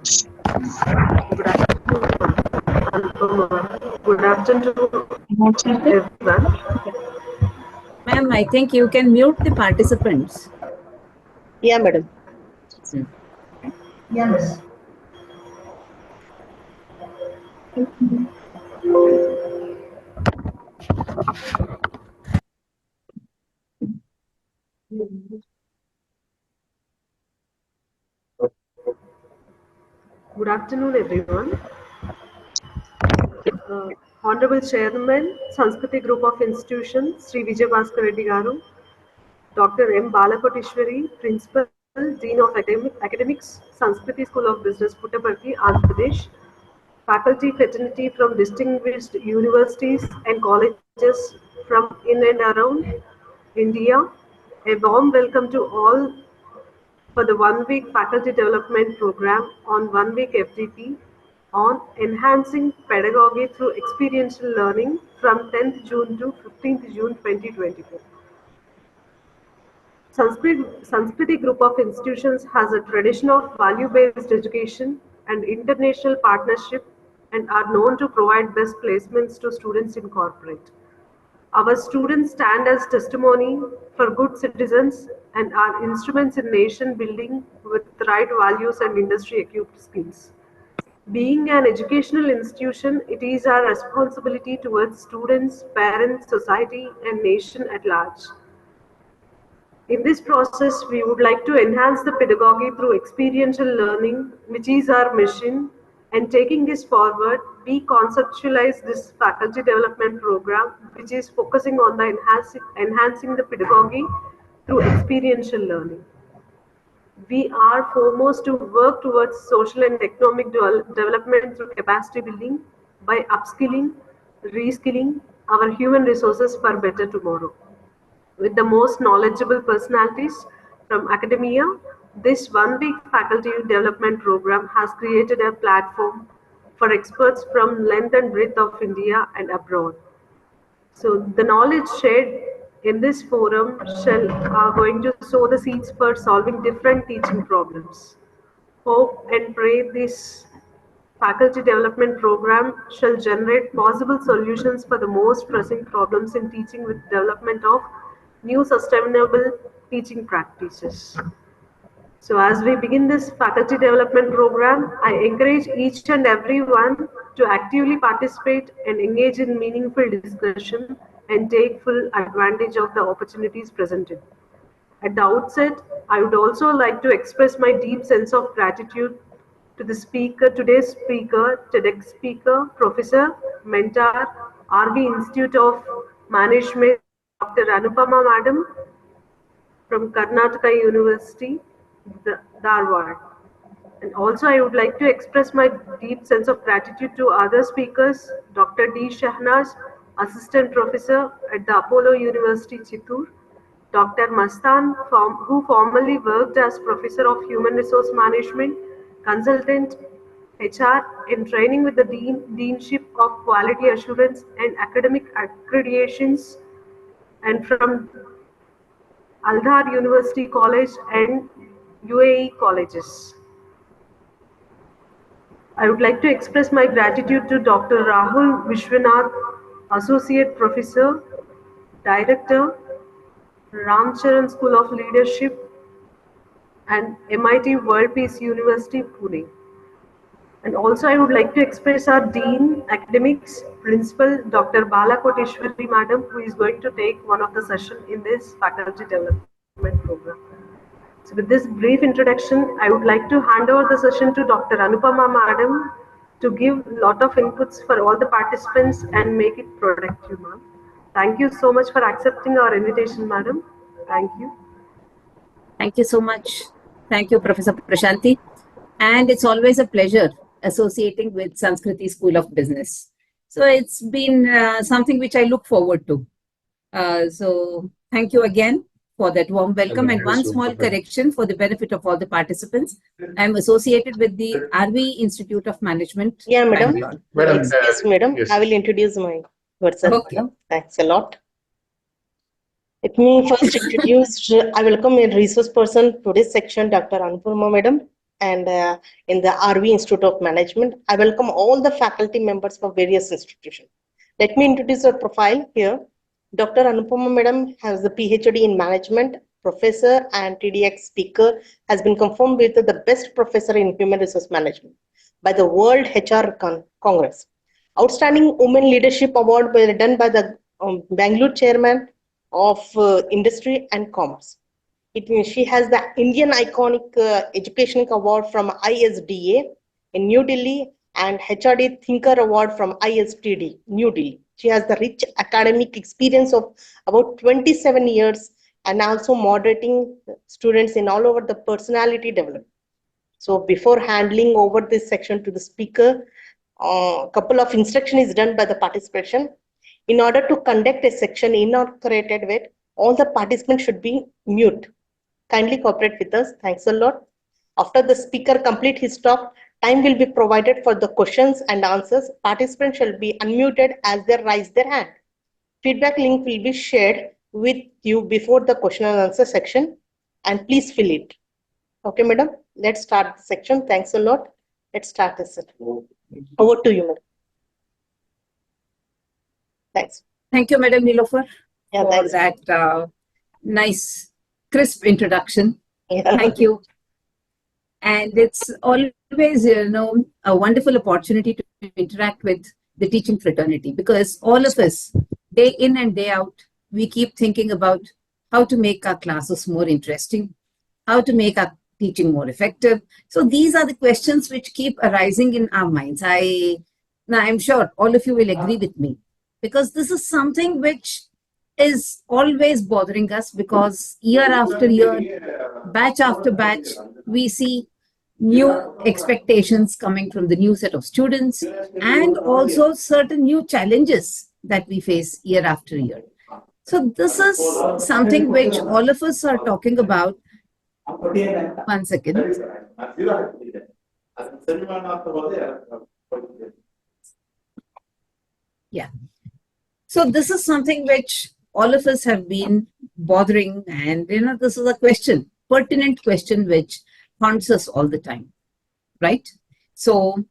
Good afternoon, Anupama. Good afternoon, everyone. Ma'am, I think you can mute the participants. Yeah, madam. Yes. Good afternoon, everyone. Honorable Chairman, Sanskriti Group of Institutions, Sri Vijay Bhaskar Reddy Garu, Dr. M. Balakoteshwari, Principal, Dean of Academics, Sanskriti School of Business, Puttaparthi, Andhra Pradesh, faculty fraternity from distinguished universities and colleges from in and around India. A warm welcome to all for the one-week faculty development program on one-week FDP on enhancing pedagogy through experiential learning from 10th June to 15th June 2024. Sanskriti Group of Institutions has a tradition of value-based education and international partnership and are known to provide best placements to students in corporate. Our students stand as testimony for good citizens and are instruments in nation building with right values and industry-equipped skills. Being an educational institution, it is our responsibility towards students, parents, society, and nation at large. In this process, we would like to enhance the pedagogy through experiential learning, which is our mission. And taking this forward, we conceptualize this faculty development program, which is focusing on the enhancing the pedagogy through experiential learning. We are foremost to work towards social and economic development through capacity building by upskilling, reskilling our human resources for better tomorrow. With the most knowledgeable personalities from academia, this one-week faculty development program has created a platform for experts from length and breadth of India and abroad. So the knowledge shared in this forum shall are going to sow the seeds for solving different teaching problems. Hope and pray this faculty development program shall generate possible solutions for the most pressing problems in teaching with development of new sustainable teaching practices. So as we begin this faculty development program, I encourage each and every one to actively participate and engage in meaningful discussion and take full advantage of the opportunities presented. At the outset, I would also like to express my deep sense of gratitude to the speaker, today's speaker, TEDx speaker, professor, mentor, RV Institute of Management, Dr. Anupama Madam from Karnataka University, Dharwad. And also I would like to express my deep sense of gratitude to other speakers, Dr. D. Shahnaz, Assistant Professor at the Apollo University, Chittoor, Dr. Mastan, who formerly worked as Professor of Human Resource Management, Consultant, HR, in training with the Deanship of Quality Assurance and Academic Accreditations, and from Aldar University College and UAE colleges. I would like to express my gratitude to Dr. Rahul Vishwanath, Associate Professor, Director, Ramcharan School of Leadership and MIT World Peace University, Pune. And also I would like to express our Dean, Academics, Principal, Dr. Balakoteshwari Madam, who is going to take one of the session in this faculty development program. So with this brief introduction, I would like to hand over the session to Dr. Anupama Madam to give a lot of inputs for all the participants and make it productive, ma'am. Thank you so much for accepting our invitation, madam. Thank you. Thank you so much. Thank you, Professor Prashanti. And it's always a pleasure associating with Sanskriti School of Business. So it's been something which I look forward to. So thank you again for that warm welcome. And one small correction for the benefit of all the participants. I'm associated with the RV Institute of Management. Yeah, madam. Madam, Yes, madam. yes. I will introduce myself. Okay. Madam. Thanks a lot. Let me first introduce, I welcome a resource person today's section, Dr. Anupama Madam, and in the RV Institute of Management. I welcome all the faculty members from various institutions. Let me introduce her profile here. Dr. Anupama Madam has the PhD in Management, professor and TDX speaker, has been confirmed with the best professor in human resource management by the World HR Congress. Outstanding Women Leadership Award done by the Bangalore Chairman of Industry and Commerce. She has the Indian Iconic Education Award from ISDA in New Delhi and HRD Thinker Award from ISTD, New Delhi. She has the rich academic experience of about 27 years and also moderating students in all over the personality development. So before handling over this section to the speaker, a couple of instruction is done by the participation. In order to conduct a section inaugurated with, all the participants should be mute. Kindly cooperate with us. Thanks a lot. After the speaker complete his talk, time will be provided for the questions and answers. Participants shall be unmuted as they raise their hand. Feedback link will be shared with you before the question and answer section, and please fill it. Okay, madam. Let's start the section. Thanks a lot. Let's start this. Over to you, madam. Thanks. Thank you, Madam Nilofer, Yeah, for thanks. that nice, crisp introduction. Yeah. Thank you. And it's always, a wonderful opportunity to interact with the teaching fraternity, because all of us, day in and day out, we keep thinking about how to make our classes more interesting, how to make our teaching more effective. So these are the questions which keep arising in our minds. I'm sure all of you will agree with me, because this is something which is always bothering us, because year after year, batch after batch, we see new expectations coming from the new set of students, and also certain new challenges that we face year after year. So this is something which all of us are talking about. 1 second. Yeah. So this is something which all of us have been bothering, and this is a question, pertinent question, which haunts us all the time, right? So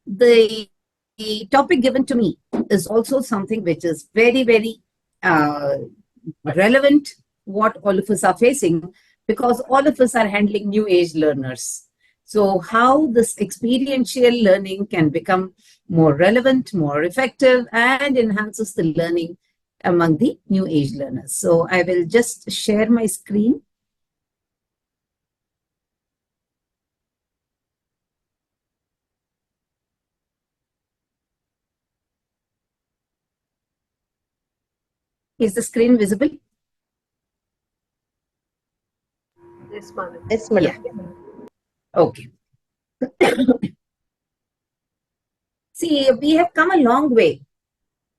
the topic given to me is also something which is very, very relevant, what all of us are facing, because all of us are handling new age learners. So how this experiential learning can become more relevant, more effective, and enhances the learning among the new age learners. So I will just share my screen. Is the screen visible? Yes, madam. Yes, madam. Yeah. Okay. See, we have come a long way,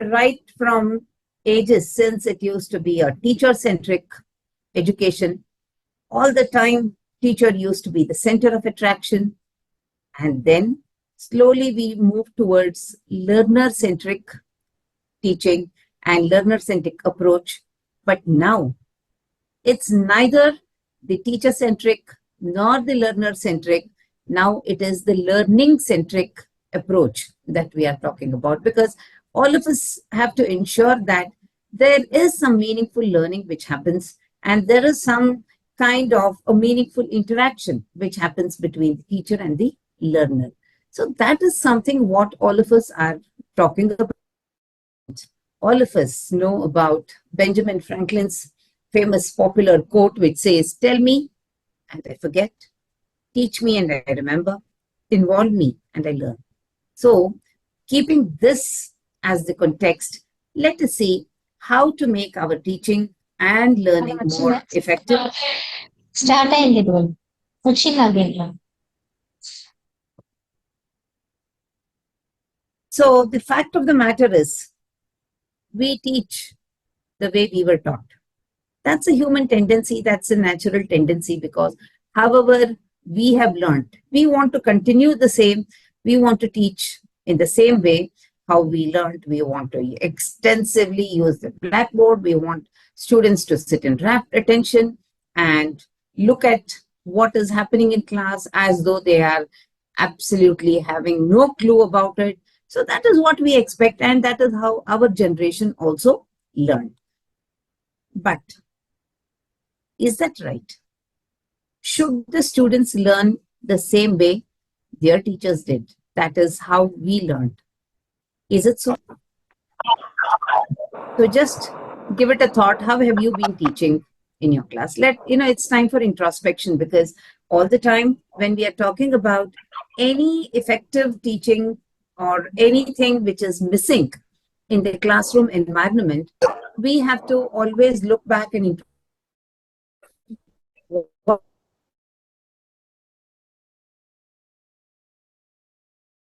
right from ages since it used to be a teacher-centric education. All the time, teacher used to be the center of attraction. And then slowly we move towards learner-centric teaching and learner-centric approach. But now it's neither the teacher-centric nor the learner-centric. Now it is the learning-centric approach that we are talking about, because all of us have to ensure that there is some meaningful learning which happens, and there is some kind of a meaningful interaction which happens between the teacher and the learner. So that is something what all of us are talking about. All of us know about Benjamin Franklin's famous popular quote, which says, "Tell me and I forget, teach me and I remember, involve me and I learn." So keeping this as the context, let us see how to make our teaching and learning more effective. Start and again. So the fact of the matter is, we teach the way we were taught. That's a human tendency, that's a natural tendency, because however we have learned, we want to continue the same. We want to teach in the same way how we learned. We want to extensively use the blackboard. We want students to sit in rapt attention and look at what is happening in class as though they are absolutely having no clue about it. So that is what we expect, and that is how our generation also learned. But is that right? Should the students learn the same way their teachers did? That is how we learned. Is it so? So just give it a thought. How have you been teaching in your class? It's time for introspection, because all the time when we are talking about any effective teaching or anything which is missing in the classroom environment, we have to always look back and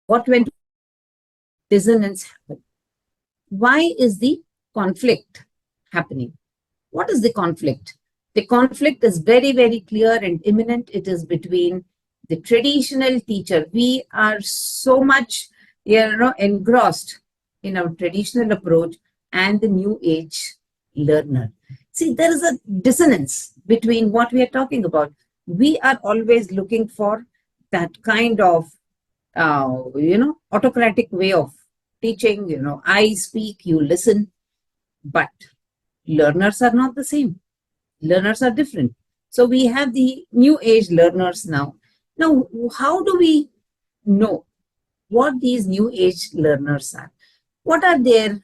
what went dissonance happen. Why is the conflict happening? What is the conflict? The conflict is very, very clear and imminent. It is between the traditional teacher. We are so much, engrossed in our traditional approach and the new age learner. See, there is a dissonance between what we are talking about. We are always looking for that kind of, autocratic way of teaching. I speak, you listen, but learners are not the same. Learners are different. So we have the new age learners now. Now, how do we know what these new age learners are? What are their,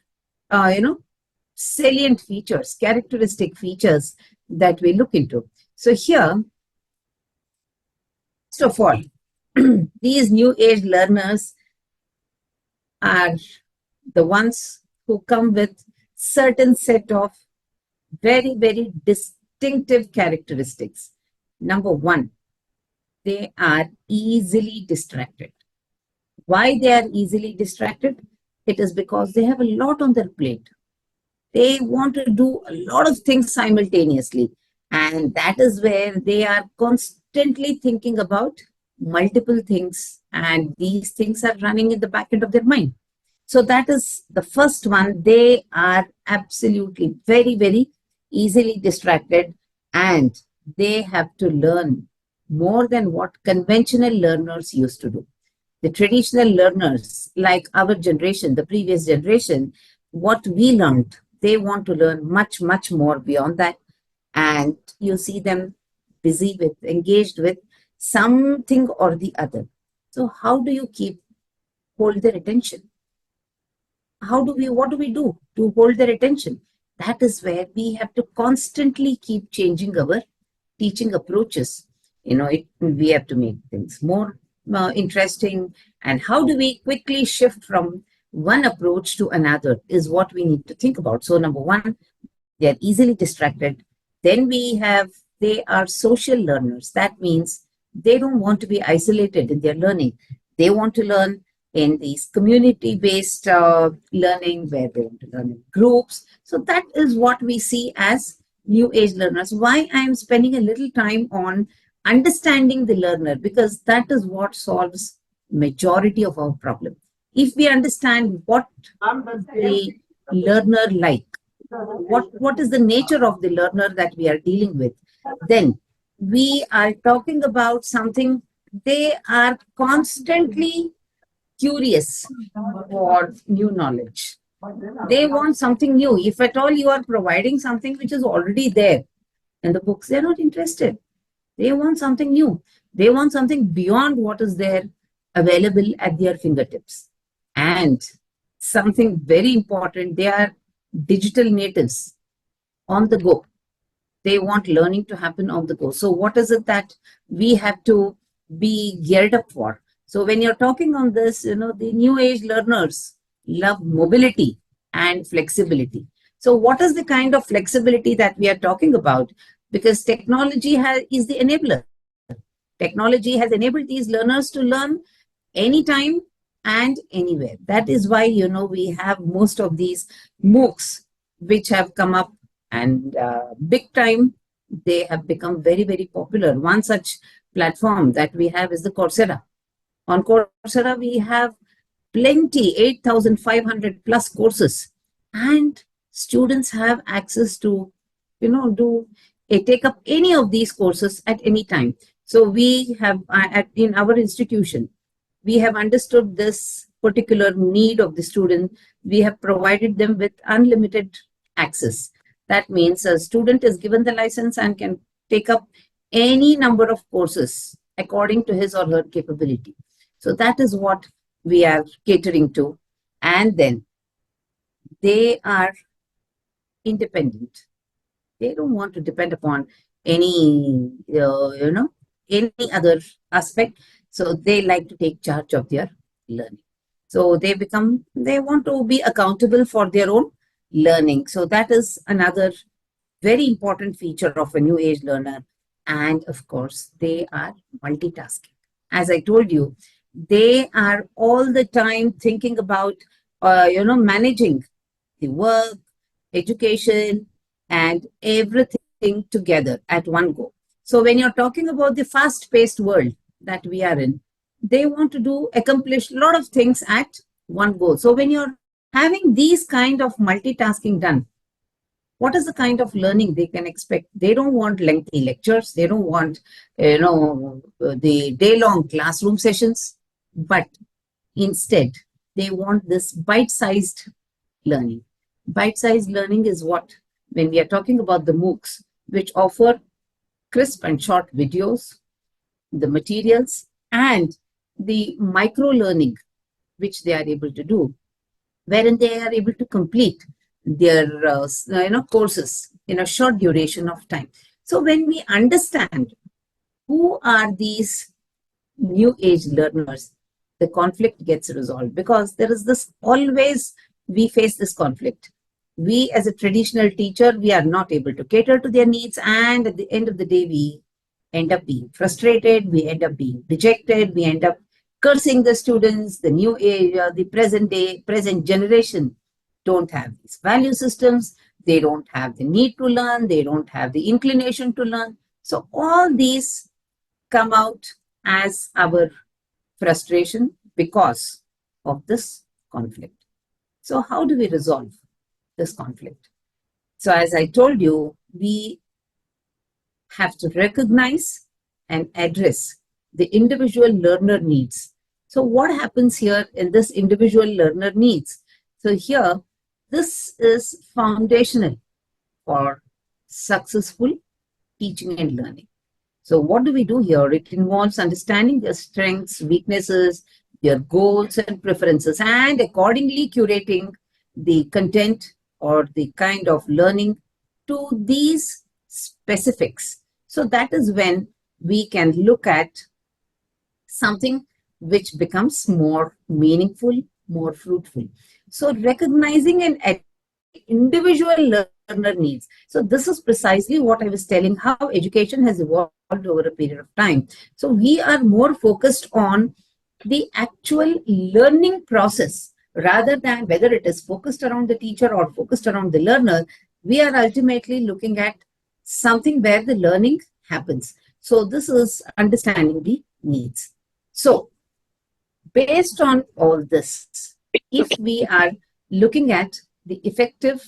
salient features, characteristic features that we look into? So here, first of all, these new age learners are the ones who come with certain set of very, very distinctive characteristics. Number one, they are easily distracted. Why they are easily distracted? It is because they have a lot on their plate. They want to do a lot of things simultaneously. And that is where they are constantly thinking about multiple things. And these things are running in the back end of their mind. So that is the first one. They are absolutely very, very easily distracted, and they have to learn more than what conventional learners used to do. The traditional learners, like our generation, the previous generation, what we learned, they want to learn much, much more beyond that. And you see them busy with, engaged with something or the other. So how do you hold their attention? What do we do to hold their attention? That is where we have to constantly keep changing our teaching approaches. We have to make things more interesting. And how do we quickly shift from one approach to another is what we need to think about. So number one, they are easily distracted. Then they are social learners. That means they don't want to be isolated in their learning. They want to learn in these community-based learning, where they want to learn in groups. So that is what we see as new age learners. Why I am spending a little time on understanding the learner, because that is what solves majority of our problem. If we understand what the learner like, what is the nature of the learner that we are dealing with, then we are talking about something. They are constantly curious for new knowledge. They want something new. If at all you are providing something which is already there in the books, they're not interested. They want something new. They want something beyond what is there available at their fingertips. And something very important, they are digital natives on the go. They want learning to happen on the go. So what is it that we have to be geared up for? So when you're talking on this, the new age learners love mobility and flexibility. So what is the kind of flexibility that we are talking about? Because technology is the enabler. Technology has enabled these learners to learn anytime and anywhere. That is why, we have most of these MOOCs which have come up, and big time, they have become very, very popular. One such platform that we have is the Coursera. On Coursera, we have plenty, 8,500 plus courses, and students have access to, take up any of these courses at any time. So we have, in our institution, we have understood this particular need of the student. We have provided them with unlimited access. That means a student is given the license and can take up any number of courses according to his or her capability. So that is what we are catering to. And then they are independent. They don't want to depend upon any, any other aspect. So they like to take charge of their learning. So they want to be accountable for their own learning. So that is another very important feature of a new age learner. And of course, they are multitasking. As I told you, they are all the time thinking about, managing the work, education, and everything together at one go. So when you're talking about the fast-paced world that we are in, they want to accomplish a lot of things at one go. So when you're having these kind of multitasking done, what is the kind of learning they can expect? They don't want lengthy lectures. They don't want, the day-long classroom sessions, but instead they want this bite-sized learning. Bite-sized learning is what, when we are talking about the MOOCs, which offer crisp and short videos, the materials, and the micro learning, which they are able to do, wherein they are able to complete their courses in a short duration of time. So when we understand who are these new age learners, the conflict gets resolved, because there is this always, we face this conflict. We as a traditional teacher, we are not able to cater to their needs, and at the end of the day, we end up being frustrated, we end up being dejected, we end up cursing the students. The new age, the present generation don't have these value systems, they don't have the need to learn, they don't have the inclination to learn. So all these come out as our frustration because of this conflict. So how do we resolve this conflict? So as I told you, we have to recognize and address the individual learner needs. So what happens here in this individual learner needs? So here, this is foundational for successful teaching and learning. So what do we do here? It involves understanding their strengths, weaknesses, their goals and preferences, and accordingly curating the content or the kind of learning to these specifics. So that is when we can look at something which becomes more meaningful, more fruitful. So recognizing and individual learner needs. So this is precisely what I was telling, how education has evolved over a period of time. So we are more focused on the actual learning process rather than whether it is focused around the teacher or focused around the learner. We are ultimately looking at something where the learning happens. So this is understanding the needs. So based on all this, if we are looking at the effective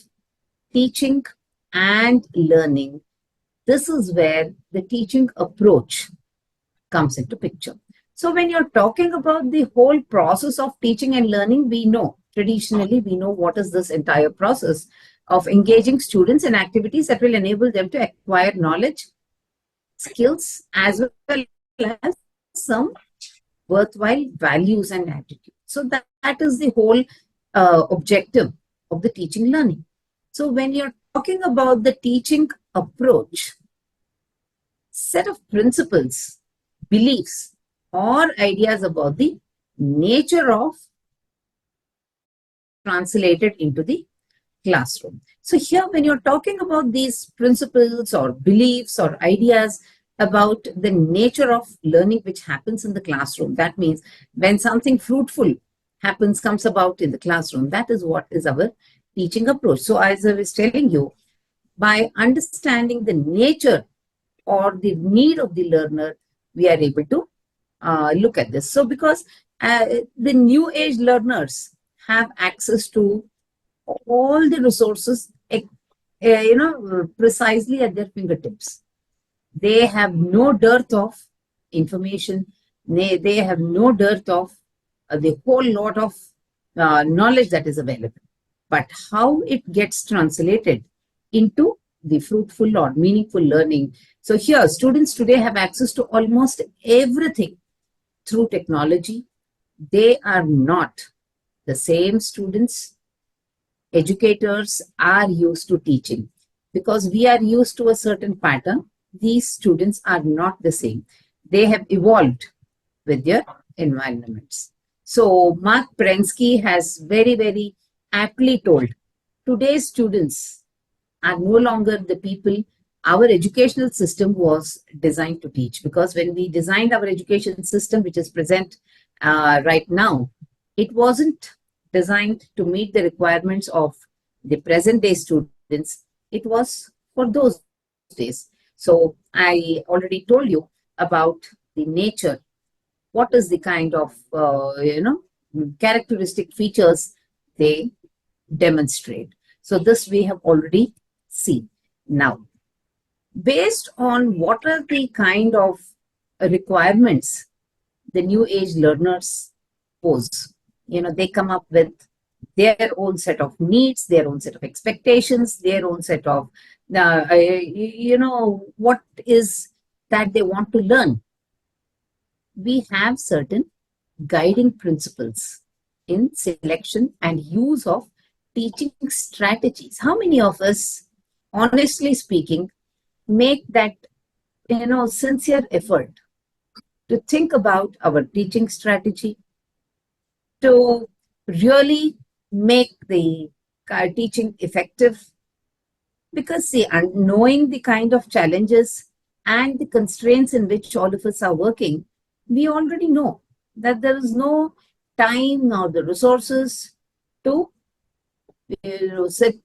teaching and learning, this is where the teaching approach comes into picture. So when you're talking about the whole process of teaching and learning, traditionally we know what is this entire process of engaging students in activities that will enable them to acquire knowledge, skills, as well as some worthwhile values and attitude. So that is the whole objective of the teaching learning. So when you're talking about the teaching approach, set of principles, beliefs, or ideas about the nature of translated into the classroom. So here, when you're talking about these principles or beliefs or ideas about the nature of learning which happens in the classroom, that means when something fruitful comes about in the classroom, that is what is our teaching approach. So as I was telling you, by understanding the nature or the need of the learner, we are able to look at this. So because the new age learners have access to all the resources, precisely at their fingertips. They have no dearth of information. They have no dearth of the whole lot of knowledge that is available. But how it gets translated into the fruitful or meaningful learning. So here, students today have access to almost everything through technology. They are not the same students educators are used to teaching, because we are used to a certain pattern. These students are not the same. They have evolved with their environments. So Mark Prensky has very, very aptly told, today's students are no longer the people our educational system was designed to teach. Because when we designed our education system, which is present right now, it wasn't designed to meet the requirements of the present day students. It was for those days. So I already told you about the nature. What is the kind of characteristic features they demonstrate? So this we have already seen. Now, based on what are the kind of requirements the new age learners pose, they come up with their own set of needs, their own set of expectations, their own set of what is that they want to learn. We have certain guiding principles in selection and use of teaching strategies. How many of us, honestly speaking, make that sincere effort to think about our teaching strategy, to really make the teaching effective? Because see, knowing the kind of challenges and the constraints in which all of us are working, we already know that there is no time or the resources to sit,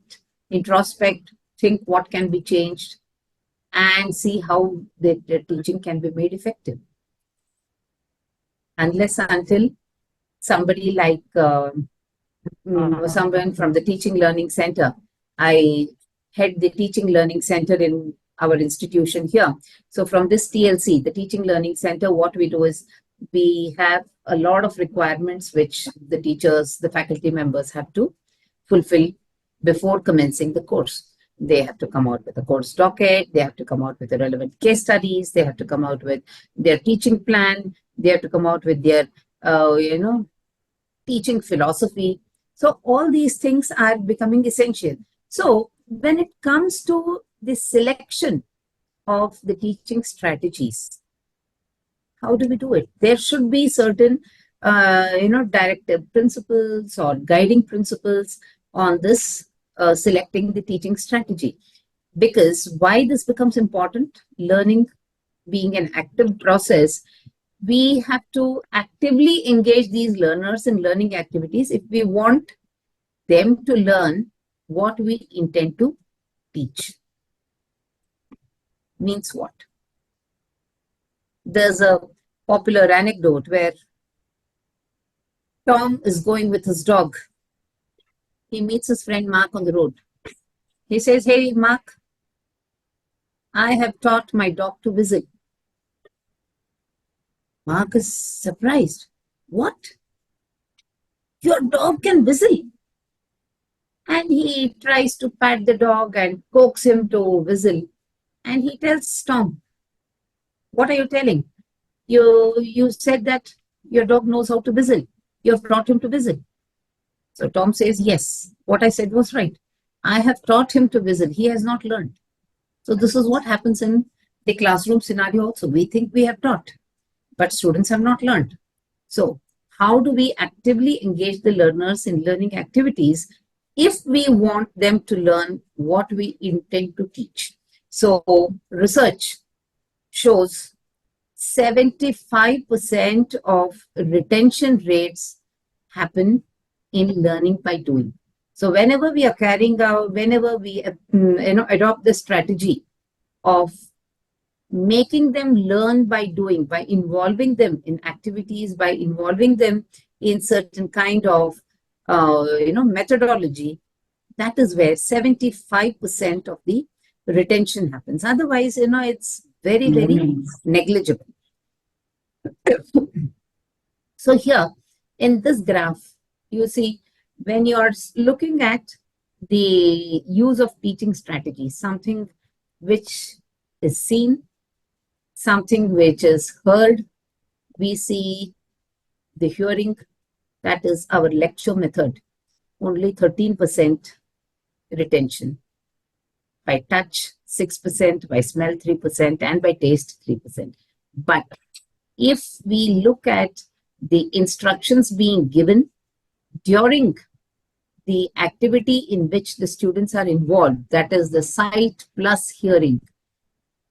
introspect, think what can be changed, and see how the teaching can be made effective. Unless until somebody like someone from the Teaching Learning Center. I head the Teaching Learning Center in our institution here. So from this TLC, the Teaching Learning Center, what we do is we have a lot of requirements which the teachers, the faculty members have to fulfill before commencing the course. They have to come out with a course docket, they have to come out with the relevant case studies, they have to come out with their teaching plan, they have to come out with their, teaching philosophy. So all these things are becoming essential. So when it comes to the selection of the teaching strategies, how do we do it? There should be certain, directive principles or guiding principles on this selecting the teaching strategy. Because why this becomes important, learning being an active process, we have to actively engage these learners in learning activities if we want them to learn what we intend to teach. Means what? There's a popular anecdote where Tom is going with his dog. He meets his friend Mark on the road. He says, "Hey, Mark, I have taught my dog to whistle." Mark is surprised. "What? Your dog can whistle?" And he tries to pat the dog and coax him to whistle. And he tells Tom, "What are you telling? You said that your dog knows how to whistle. You have taught him to whistle." So Tom says, "Yes, what I said was right. I have taught him to whistle. He has not learned." So this is what happens in the classroom scenario also. We think we have taught, but students have not learned. So how do we actively engage the learners in learning activities if we want them to learn what we intend to teach? So research shows 75% of retention rates happen in learning by doing. So whenever we are whenever we adopt the strategy of making them learn by doing, by involving them in activities, by involving them in certain kind of methodology, that is where 75% of the retention happens. Otherwise, it's very, very negligible. So here in this graph, you see when you are looking at the use of teaching strategies, something which is seen, something which is heard, we see the hearing, that is our lecture method, only 13% retention. By touch, 6%, by smell, 3%, and by taste, 3%. But if we look at the instructions being given during the activity in which the students are involved, that is the sight plus hearing,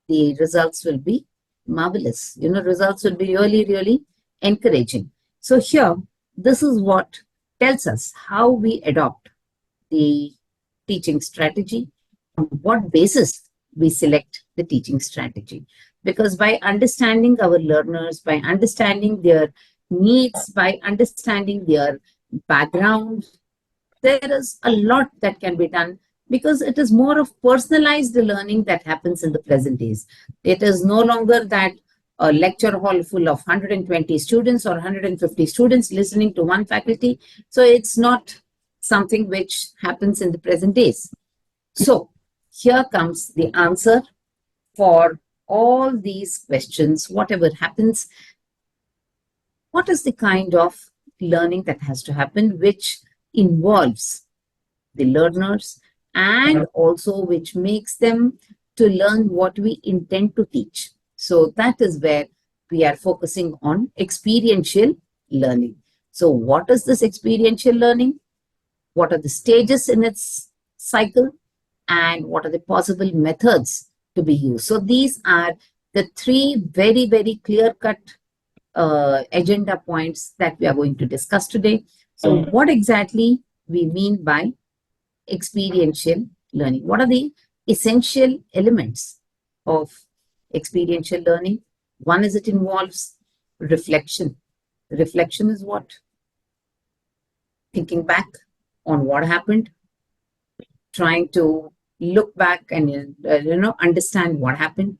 the results will be marvelous. Results will be really, really encouraging. So here, this is what tells us how we adopt the teaching strategy, on what basis we select the teaching strategy. Because by understanding our learners, by understanding their needs, by understanding their background, there is a lot that can be done, because it is more of personalized learning that happens in the present days. It is no longer that a lecture hall full of 120 students or 150 students listening to one faculty. So it's not something which happens in the present days. So here comes the answer for all these questions. Whatever happens, what is the kind of learning that has to happen, which involves the learners and also which makes them to learn what we intend to teach. So that is where we are focusing on experiential learning. So what is this experiential learning? What are the stages in its cycle? And what are the possible methods to be used? So these are the three very, very clear-cut agenda points that we are going to discuss today. So what exactly we mean by experiential learning? What are the essential elements of experiential learning? One is it involves reflection. Reflection is what? Thinking back on what happened, trying to look back and understand what happened.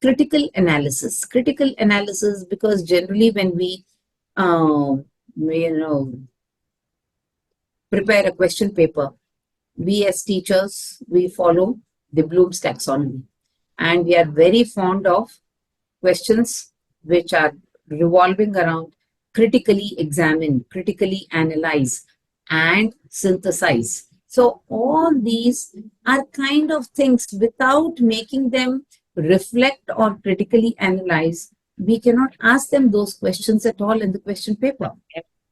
Critical analysis. Critical analysis, because generally when we prepare a question paper, we as teachers, we follow the Bloom's taxonomy, and we are very fond of questions which are revolving around critically examine, critically analyze, and synthesize. So all these are kind of things, without making them reflect or critically analyze, we cannot ask them those questions at all in the question paper.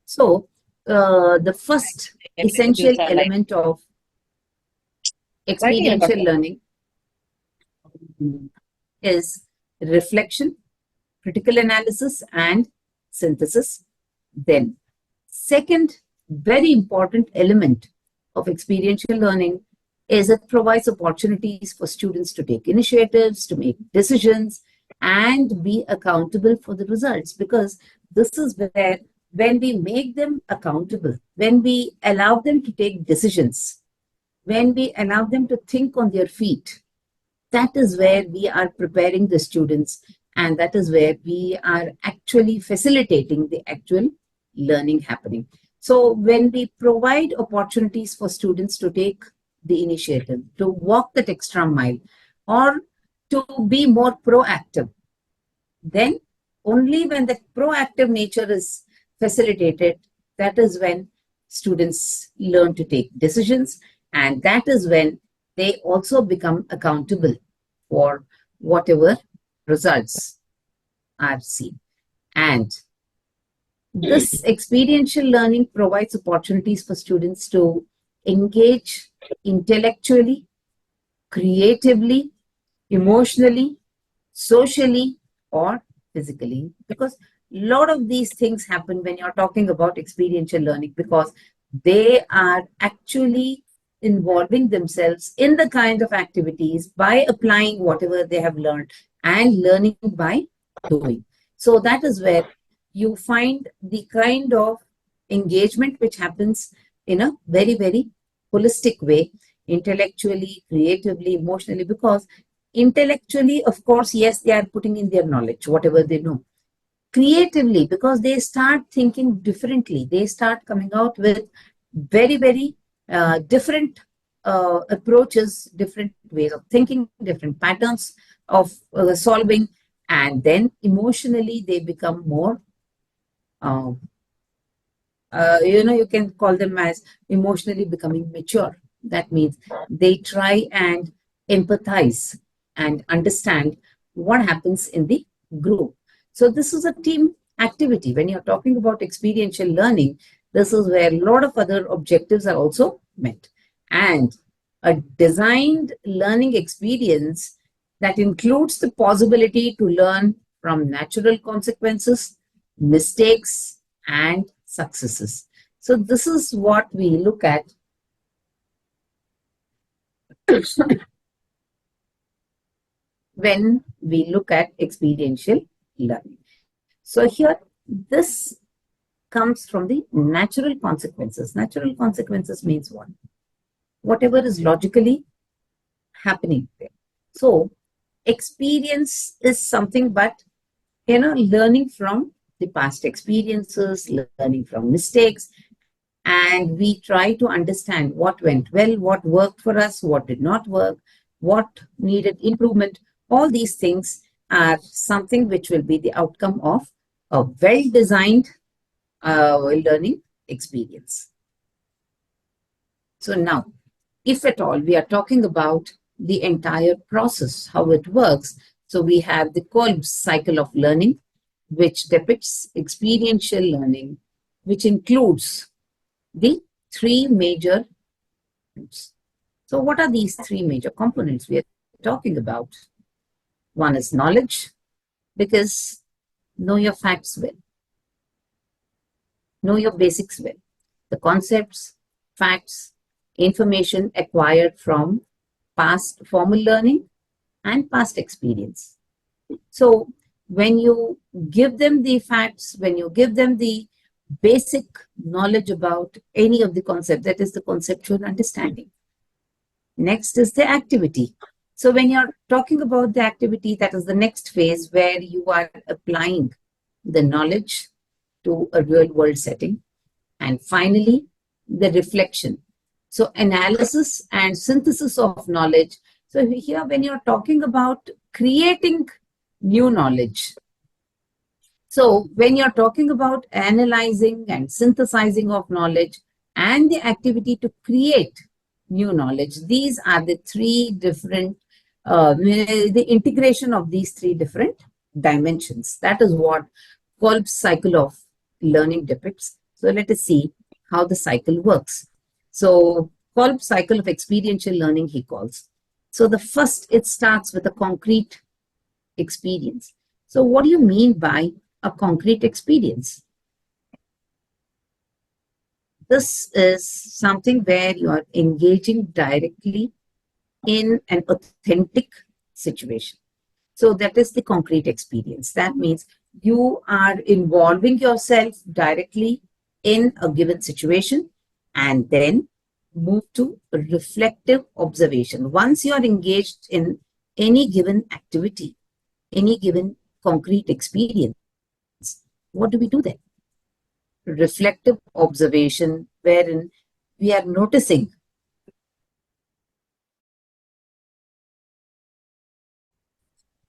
So the first essential element of experiential learning is reflection, critical analysis, and synthesis. Then, second very important element of experiential learning is it provides opportunities for students to take initiatives, to make decisions, and be accountable for the results. Because this is where, when we make them accountable, when we allow them to take decisions, when we allow them to think on their feet, that is where we are preparing the students, and that is where we are actually facilitating the actual learning happening. So when we provide opportunities for students to take the initiative, to walk that extra mile, or to be more proactive, then only when the proactive nature is facilitated, that is when students learn to take decisions, and that is when they also become accountable for whatever results are seen. And this experiential learning provides opportunities for students to engage intellectually, creatively, emotionally, socially, or physically. Because a lot of these things happen when you're talking about experiential learning, because they are actually involving themselves in the kind of activities by applying whatever they have learned and learning by doing. So that is where you find the kind of engagement which happens in a very, very holistic way, intellectually, creatively, emotionally. Because intellectually, of course, yes, they are putting in their knowledge, whatever they know. creatively, because they start thinking differently. They start coming out with very, very different approaches, different ways of thinking, different patterns of solving, and then emotionally they become more, you can call them as emotionally becoming mature. That means they try and empathize and understand what happens in the group. So this is a team activity. When you're talking about experiential learning, this is where a lot of other objectives are also met. And a designed learning experience that includes the possibility to learn from natural consequences, mistakes, and successes. So this is what we look at when we look at experiential learning. So here, this comes from the natural consequences. Natural consequences means what? Whatever is logically happening there. So experience is something but, learning from the past experiences, learning from mistakes, and we try to understand what went well, what worked for us, what did not work, what needed improvement. All these things are something which will be the outcome of a well-designed learning experience. So now, if at all we are talking about the entire process, how it works, so we have the Kolb's cycle of learning, which depicts experiential learning, which includes the three major components. So what are these three major components we are talking about? One is knowledge, because know your facts well, know your basics well, the concepts, facts, information acquired from past formal learning and past experience. So when you give them the facts, when you give them the basic knowledge about any of the concept, that is the conceptual understanding. Next is the activity. So when you're talking about the activity, that is the next phase where you are applying the knowledge to a real world setting. And finally, the reflection. So analysis and synthesis of knowledge. So here, when you're talking about creating new knowledge, so when you're talking about analyzing and synthesizing of knowledge and the activity to create new knowledge, these are the three different, the integration of these three different dimensions. That is what Kolb's cycle of learning depicts. So let us see how the cycle works. So Kolb's cycle of experiential learning, he calls. So the first, it starts with a concrete experience. So what do you mean by a concrete experience? This is something where you are engaging directly in an authentic situation. So that is the concrete experience. That means you are involving yourself directly in a given situation and then move to reflective observation. Once you are engaged in any given activity, any given concrete experience, what do we do then? Reflective observation, wherein we are noticing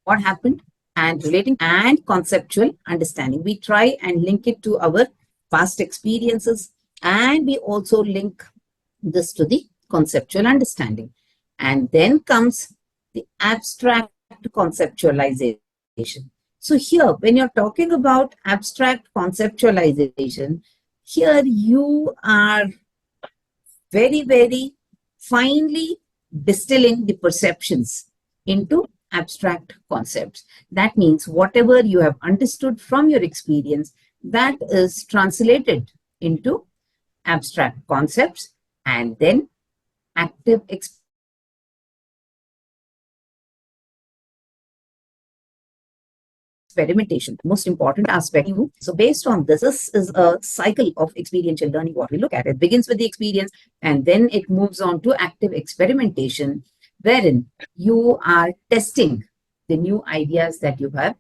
what happened and relating, and conceptual understanding. We try and link it to our past experiences, and we also link this to the conceptual understanding. And then comes the abstract conceptualization. So here, when you're talking about abstract conceptualization, here you are very, very finely distilling the perceptions into abstract concepts. That means whatever you have understood from your experience, that is translated into abstract concepts, and then active experimentation, most important aspect. So based on this is a cycle of experiential learning. What we look at, it begins with the experience and then it moves on to active experimentation, wherein you are testing the new ideas that you have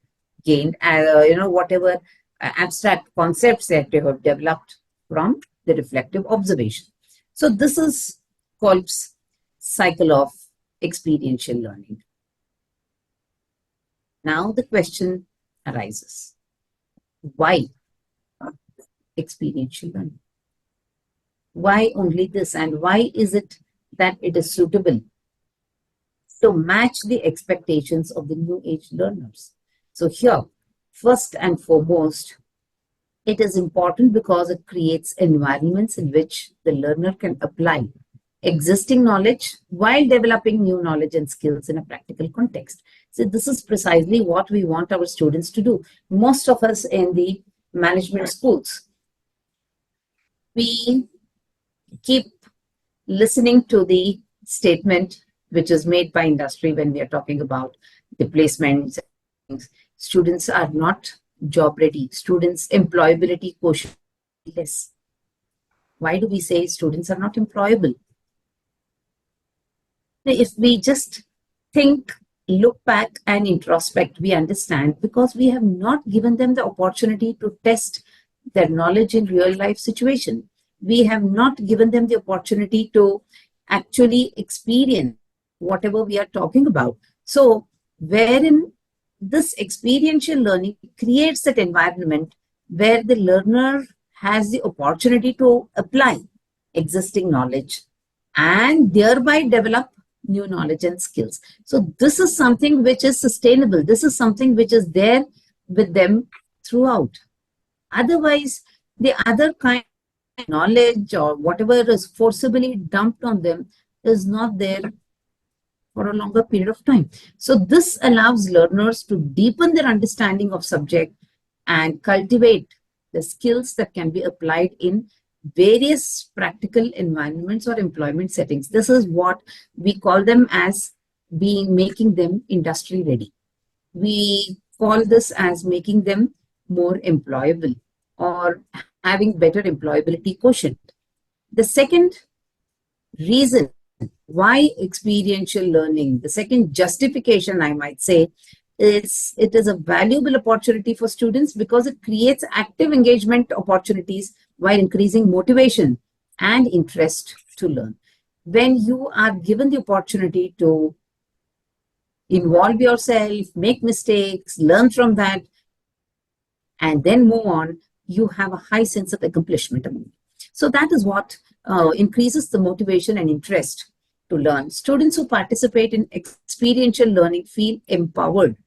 gained, whatever abstract concepts that they have developed from the reflective observation. So this is Kolb's cycle of experiential learning. Now the question arises, why experiential learning? Why only this, and why is it that it is suitable to match the expectations of the new age learners? So here, first and foremost, it is important because it creates environments in which the learner can apply existing knowledge while developing new knowledge and skills in a practical context. So this is precisely what we want our students to do. Most of us in the management schools, we keep listening to the statement which is made by industry when we are talking about the placements. Students are not job ready. Students' employability quotient is less. Why do we say students are not employable? If we just think, look back and introspect, we understand because we have not given them the opportunity to test their knowledge in real life situation. We have not given them the opportunity to actually experience whatever we are talking about. So wherein this experiential learning creates that environment where the learner has the opportunity to apply existing knowledge and thereby develop new knowledge and skills. So this is something which is sustainable. This is something which is there with them throughout. Otherwise, the other kind of knowledge or whatever is forcibly dumped on them is not there for a longer period of time. So this allows learners to deepen their understanding of subject and cultivate the skills that can be applied in various practical environments or employment settings. This is what we call them as making them industry ready. We call this as making them more employable or having better employability quotient. The second reason why experiential learning, the second justification I might say, is it is a valuable opportunity for students because it creates active engagement opportunities while increasing motivation and interest to learn. When you are given the opportunity to involve yourself, make mistakes, learn from that, and then move on, you have a high sense of accomplishment. So that is what increases the motivation and interest to learn. Students who participate in experiential learning feel empowered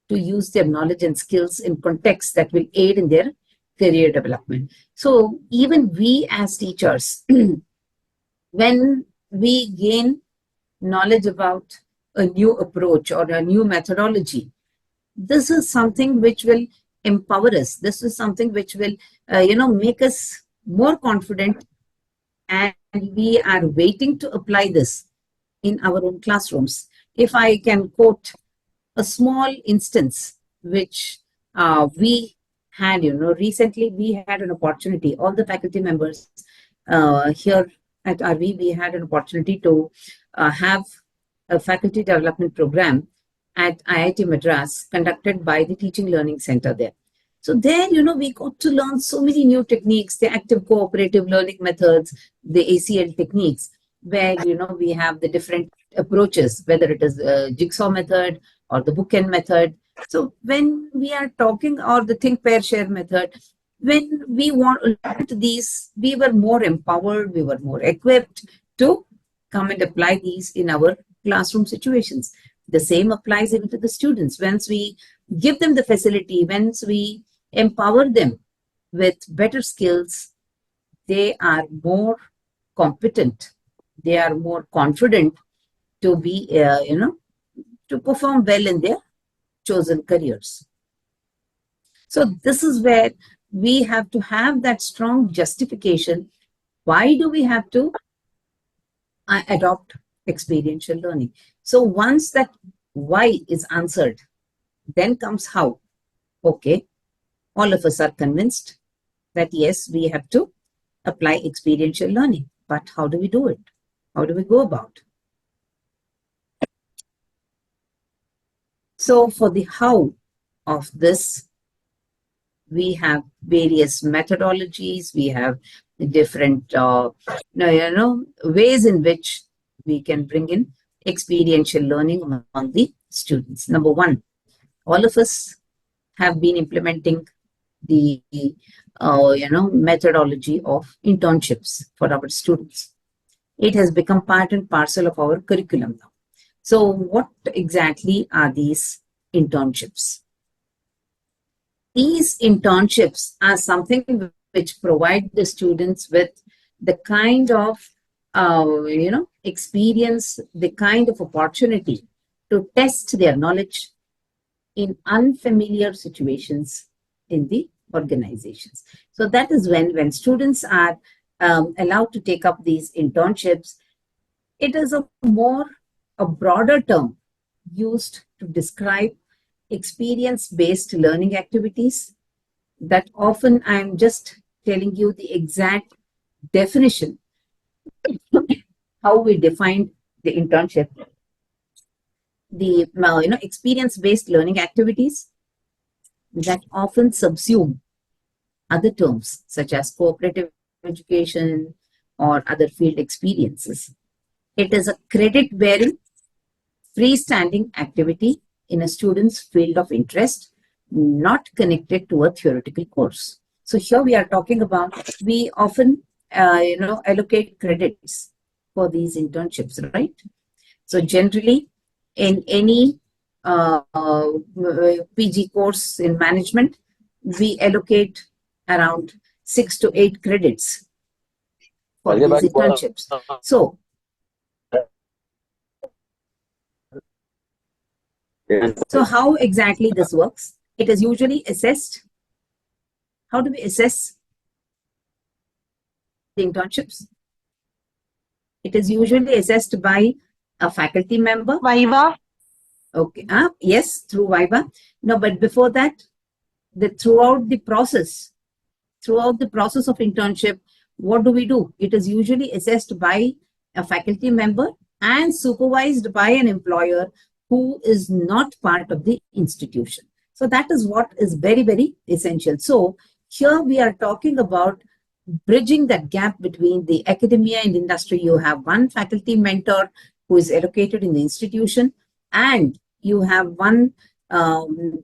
to use their knowledge and skills in contexts that will aid in their career development. So even we as teachers, when we gain knowledge about a new approach or a new methodology, this is something which will empower us. This is something which will, make us more confident, and we are waiting to apply this in our own classrooms. If I can quote a small instance which we had, recently we had an opportunity, all the faculty members here at RV, we had an opportunity to have a faculty development program at IIT Madras conducted by the Teaching Learning Center there. So there, we got to learn so many new techniques, the active cooperative learning methods, the ACL techniques, where, we have the different approaches, whether it is a jigsaw method or the bookend method. So when we are talking, or the think, pair, share method, when we learned these, we were more empowered, we were more equipped to come and apply these in our classroom situations. The same applies even to the students. Once we give them the facility, once we empower them with better skills, they are more competent, they are more confident to be, to perform well in their chosen careers. So this is where we have to have that strong justification. Why do we have to adopt experiential learning? So once that why is answered, then comes how. Okay, all of us are convinced that yes, we have to apply experiential learning. But how do we do it? How do we go about? So for the how, of this, we have various methodologies, we have different ways in which we can bring in experiential learning among the students. Number one, all of us have been implementing the methodology of internships for our students. It has become part and parcel of our curriculum now. So what exactly are these internships? These internships are something which provide the students with the kind of experience, the kind of opportunity to test their knowledge in unfamiliar situations in the organizations. So that is when students are allowed to take up these internships. It is a broader term used to describe experience-based learning activities that often I'm just telling you the exact definition, how we defined the internship. The experience-based learning activities that often subsume other terms such as cooperative education or other field experiences. It is a credit-bearing, freestanding activity in a student's field of interest, not connected to a theoretical course. So here we are talking about, we often allocate credits for these internships, right? So generally, in any PG course in management, we allocate around 6 to 8 credits for these internships. So how exactly this works? It is usually assessed. How do we assess the internships? It is usually assessed by a faculty member. Viva. Okay. Yes, through Viva. No, but before that, throughout the process of internship, what do? It is usually assessed by a faculty member and supervised by an employer who is not part of the institution. So that is what is very, very essential. So here we are talking about bridging that gap between the academia and industry. You have one faculty mentor who is allocated in the institution, and you have one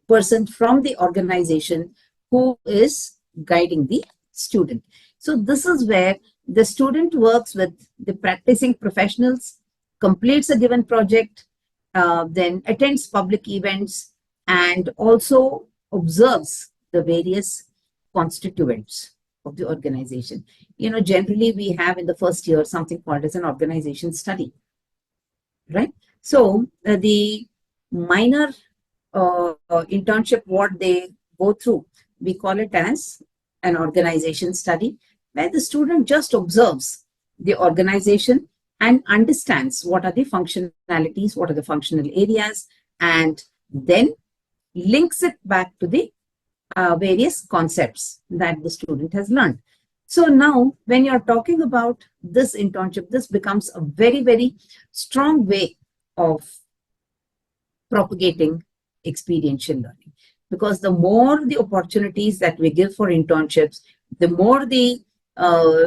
person from the organization who is guiding the student. So this is where the student works with the practicing professionals, completes a given project, then attends public events, and also observes the various constituents of the organization. Generally we have in the first year something called as an organization study, right? So the minor internship, what they go through, we call it as an organization study, where the student just observes the organization and understands what are the functionalities, what are the functional areas, and then links it back to the various concepts that the student has learned. So now when you're talking about this internship, this becomes a very, very strong way of propagating experiential learning, because the more the opportunities that we give for internships, the more the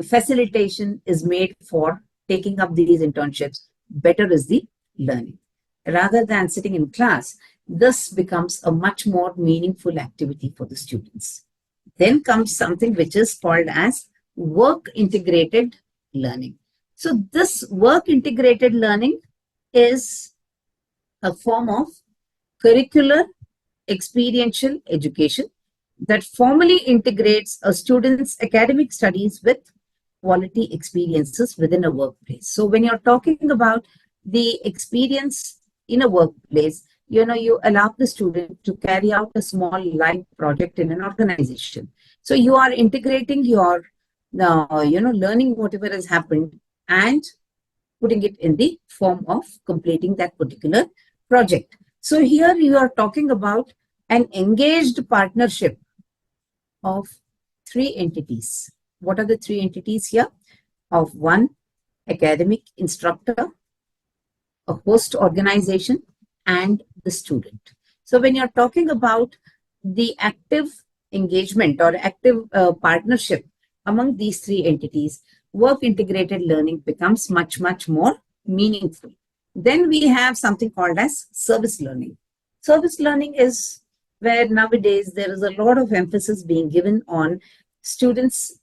facilitation is made for taking up these internships, better is the learning. Rather than sitting in class, this becomes a much more meaningful activity for the students. Then comes something which is called as work integrated learning. So this work integrated learning is a form of curricular experiential education that formally integrates a student's academic studies with quality experiences within a workplace. So when you're talking about the experience in a workplace, you allow the student to carry out a small live project in an organization. So you are integrating your, learning whatever has happened and putting it in the form of completing that particular project. So here you are talking about an engaged partnership of 3 entities. What are the 3 entities here? Of one academic instructor, a host organization, and the student. So when you're talking about the active engagement or active partnership among these three entities, work integrated learning becomes much, much more meaningful. Then we have something called as service learning. Service learning is where nowadays there is a lot of emphasis being given on students,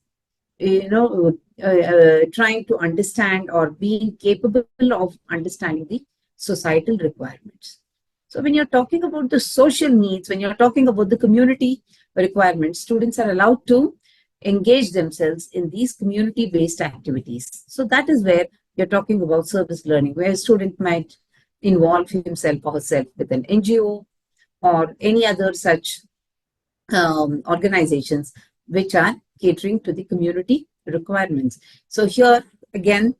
trying to understand or being capable of understanding the societal requirements. So when you're talking about the social needs, when you're talking about the community requirements, students are allowed to engage themselves in these community-based activities. So that is where you're talking about service learning, where a student might involve himself or herself with an NGO or any other such organizations which are catering to the community requirements. So here again,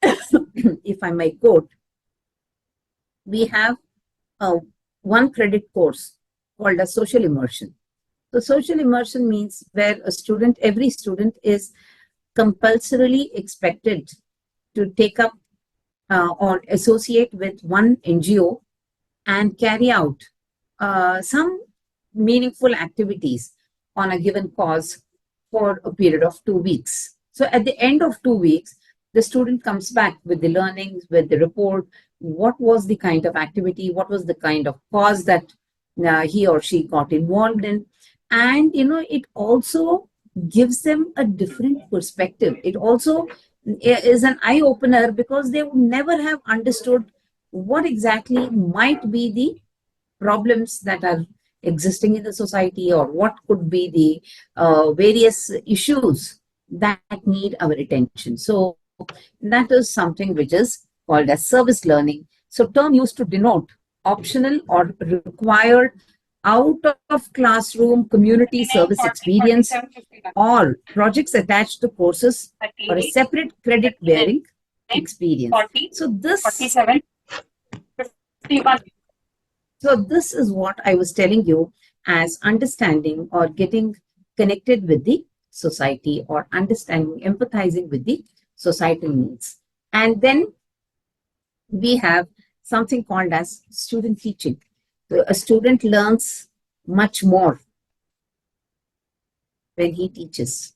if I may quote, we have a one credit course called a social immersion. So social immersion means where every student is compulsorily expected to take up or associate with one NGO and carry out some meaningful activities on a given cause for a period of 2 weeks. So at the end of 2 weeks, the student comes back with the learnings, with the report, what was the kind of activity, what was the kind of cause that he or she got involved in. And, it also gives them a different perspective. It also is an eye-opener because they would never have understood what exactly might be the problems that are existing in the society, or what could be the various issues that need our attention. So that is something which is called as service learning. So term used to denote optional or required out of classroom community service experience or projects attached to courses or a separate credit bearing experience. So this is what I was telling you as understanding or getting connected with the society, or understanding, empathizing with the societal needs. And then we have something called as student teaching. So a student learns much more when he teaches.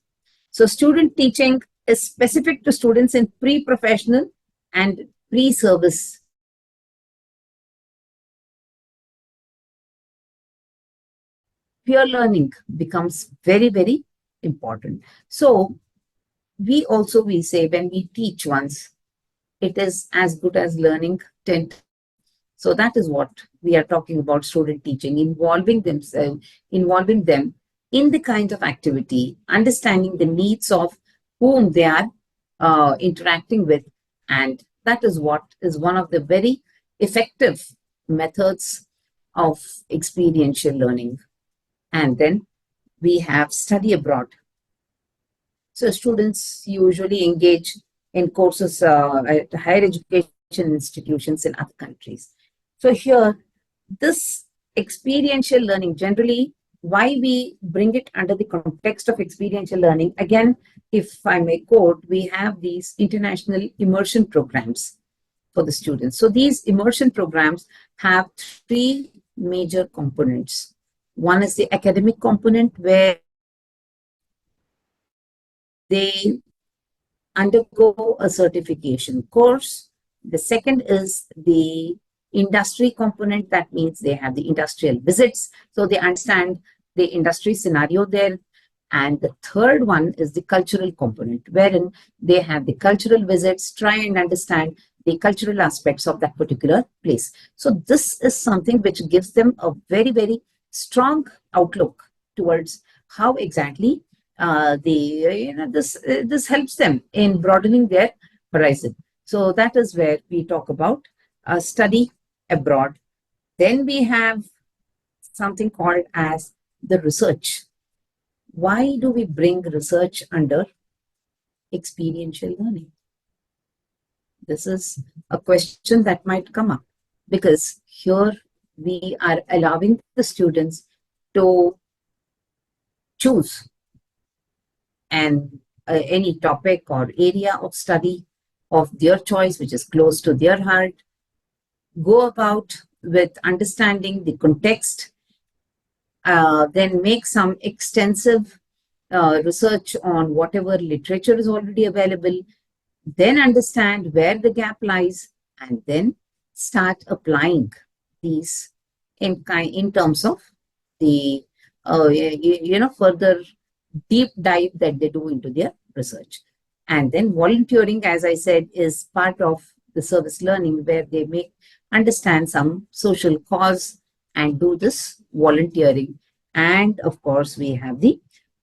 So student teaching is specific to students in pre-professional and pre-service. Peer learning becomes very, very important. So we say when we teach once, it is as good as learning 10. So that is what we are talking about, student teaching, involving them in the kind of activity, understanding the needs of whom they are interacting with. And that is what is one of the very effective methods of experiential learning. And then we have study abroad. So students usually engage in courses at higher education institutions in other countries. So here, this experiential learning, generally, why we bring it under the context of experiential learning, again, if I may quote, we have these international immersion programs for the students. So these immersion programs have three major components. One is the academic component, where they undergo a certification course. The second is the industry component. That means they have the industrial visits, so they understand the industry scenario there. And the third one is the cultural component, wherein they have the cultural visits, try and understand the cultural aspects of that particular place. So this is something which gives them a very, very strong outlook towards how exactly this helps them in broadening their horizon. So that is where we talk about study abroad. Then we have something called as the research. Why do we bring research under experiential learning? This is a question that might come up, because here we are allowing the students to choose any topic or area of study of their choice, which is close to their heart, go about with understanding the context, then make some extensive research on whatever literature is already available, then understand where the gap lies, and then start applying these in terms of the further deep dive that they do into their research. And then volunteering, as I said, is part of the service learning, where they make understand some social cause and do this volunteering. And of course, we have the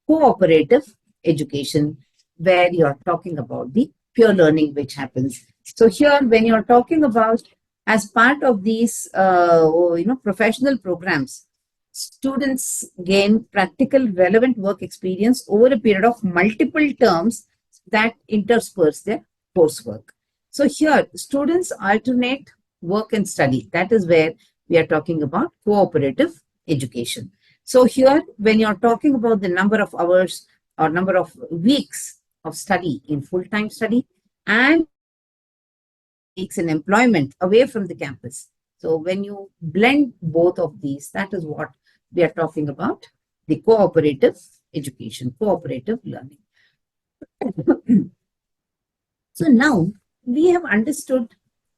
cooperative education, where you're talking about the peer learning which happens. So here, when you're talking about as part of these professional programs, students gain practical relevant work experience over a period of multiple terms that intersperse their coursework. So here, students alternate work and study. That is where we are talking about cooperative education. So here, when you're talking about the number of hours or number of weeks of study in full-time study and weeks in employment away from the campus. So when you blend both of these, that is what we are talking about, the cooperative education, cooperative learning. So now we have understood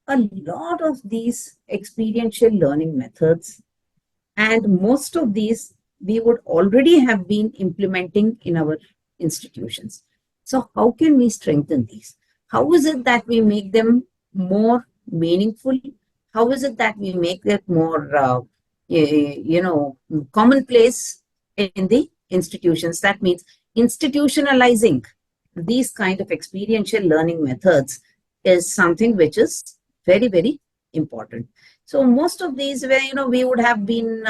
a lot of these experiential learning methods, and most of these we would already have been implementing in our institutions. So how can we strengthen these? How is it that we make them more meaningful? How is it that we make it more, commonplace in the institutions? That means institutionalizing these kind of experiential learning methods is something which is very, very important. So most of these, where we would have been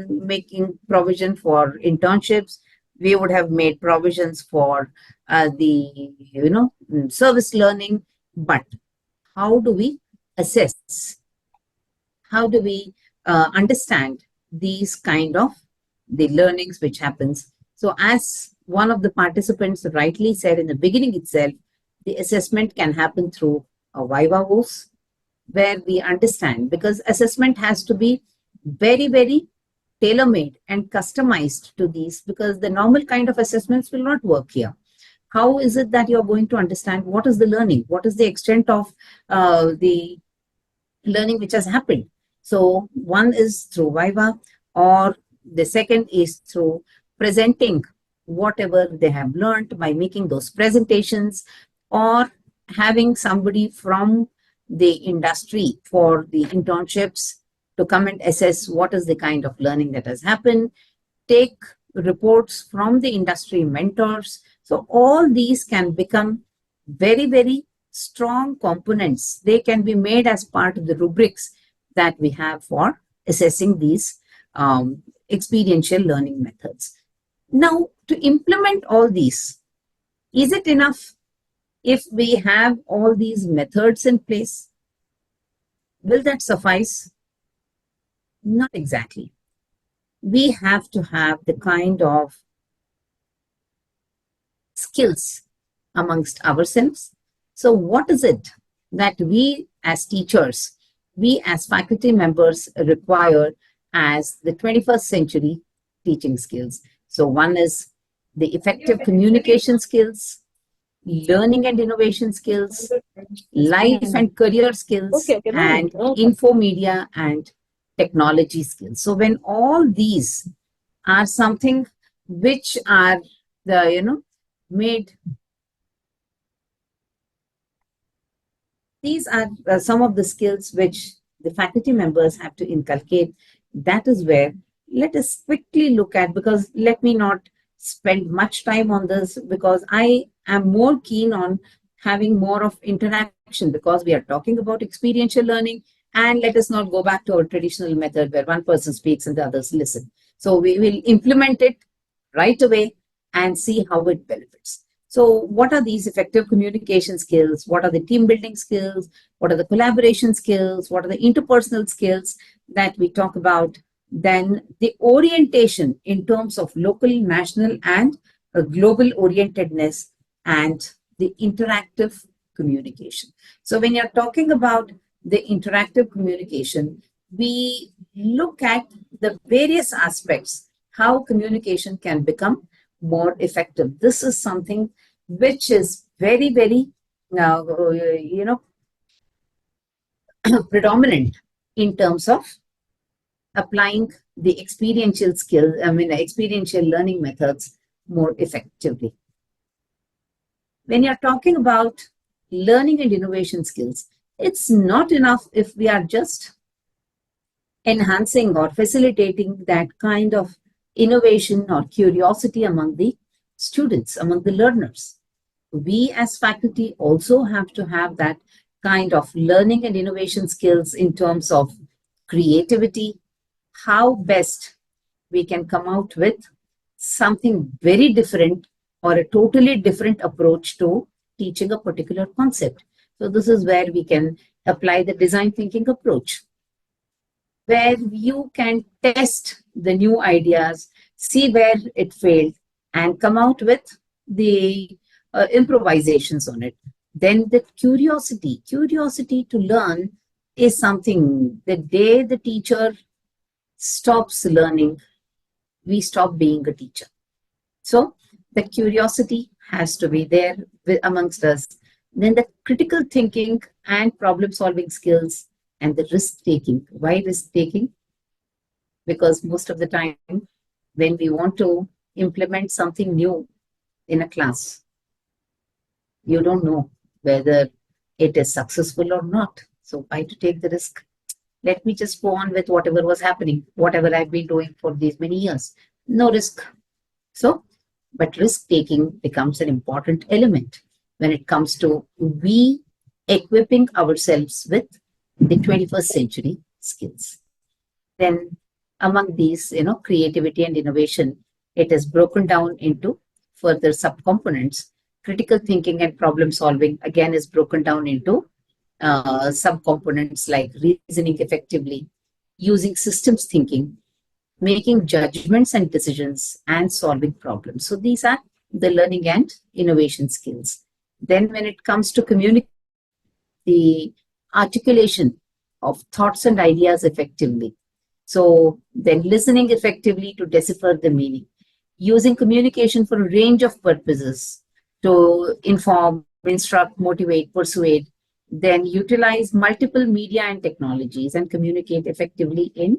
making provision for internships, we would have made provisions for the service learning. But how do we assess? How do we understand these kind of the learnings which happens? So as one of the participants rightly said in the beginning itself, the assessment can happen through a Viva course, where we understand, because assessment has to be very, very tailor-made and customized to these, because the normal kind of assessments will not work here. How is it that you're going to understand what is the learning? What is the extent of the learning which has happened? So one is through Viva, or the second is through presenting whatever they have learned by making those presentations, or having somebody from the industry for the internships to come and assess what is the kind of learning that has happened, take reports from the industry mentors. So all these can become very, very strong components. They can be made as part of the rubrics that we have for assessing these experiential learning methods. Now, to implement all these, is it enough if we have all these methods in place? Will that suffice? Not exactly. We have to have the kind of skills amongst ourselves. So what is it that we as teachers, we as faculty members require as the 21st century teaching skills? So one is the effective communication skills, learning and innovation skills, life and career skills, and infomedia and technology skills. So when all these are something which are made, these are some of the skills which the faculty members have to inculcate. That is where let us quickly look at, because let me not spend much time on this, because I am more keen on having more of interaction, because we are talking about experiential learning, and let us not go back to our traditional method where one person speaks and the others listen. So we will implement it right away and see how it benefits. So what are these effective communication skills? What are the team building skills? What are the collaboration skills? What are the interpersonal skills that we talk about? Then the orientation in terms of local, national, and global orientedness, and the interactive communication. So when you're talking about the interactive communication, we look at the various aspects. how communication can become more effective. This is something which is very, very, predominant in terms of applying the experiential learning methods more effectively. When you're talking about learning and innovation skills, it's not enough if we are just enhancing or facilitating that kind of innovation or curiosity among the students, among the learners. We as faculty also have to have that kind of learning and innovation skills in terms of creativity, how best we can come out with something very different or a totally different approach to teaching a particular concept. So this is where we can apply the design thinking approach, where you can test the new ideas, see where it failed, and come out with the improvisations on it. Then the curiosity to learn is something, the day the teacher stops learning, we stop being a teacher. So the curiosity has to be there amongst us. Then the critical thinking and problem solving skills and the risk taking. Why risk taking? Because most of the time when we want to implement something new in a class, you don't know whether it is successful or not. So why to take the risk? Let me just go on with whatever was happening, whatever I've been doing for these many years. No risk. So, but risk taking becomes an important element when it comes to we equipping ourselves with the 21st century skills. Then among these, creativity and innovation, it is broken down into further subcomponents. Critical thinking and problem solving again is broken down into subcomponents like reasoning effectively, using systems thinking, making judgments and decisions, and solving problems. So these are the learning and innovation skills. Then when it comes to communication, the articulation of thoughts and ideas effectively. So then listening effectively to decipher the meaning, using communication for a range of purposes to inform, instruct, motivate, persuade, then utilize multiple media and technologies and communicate effectively in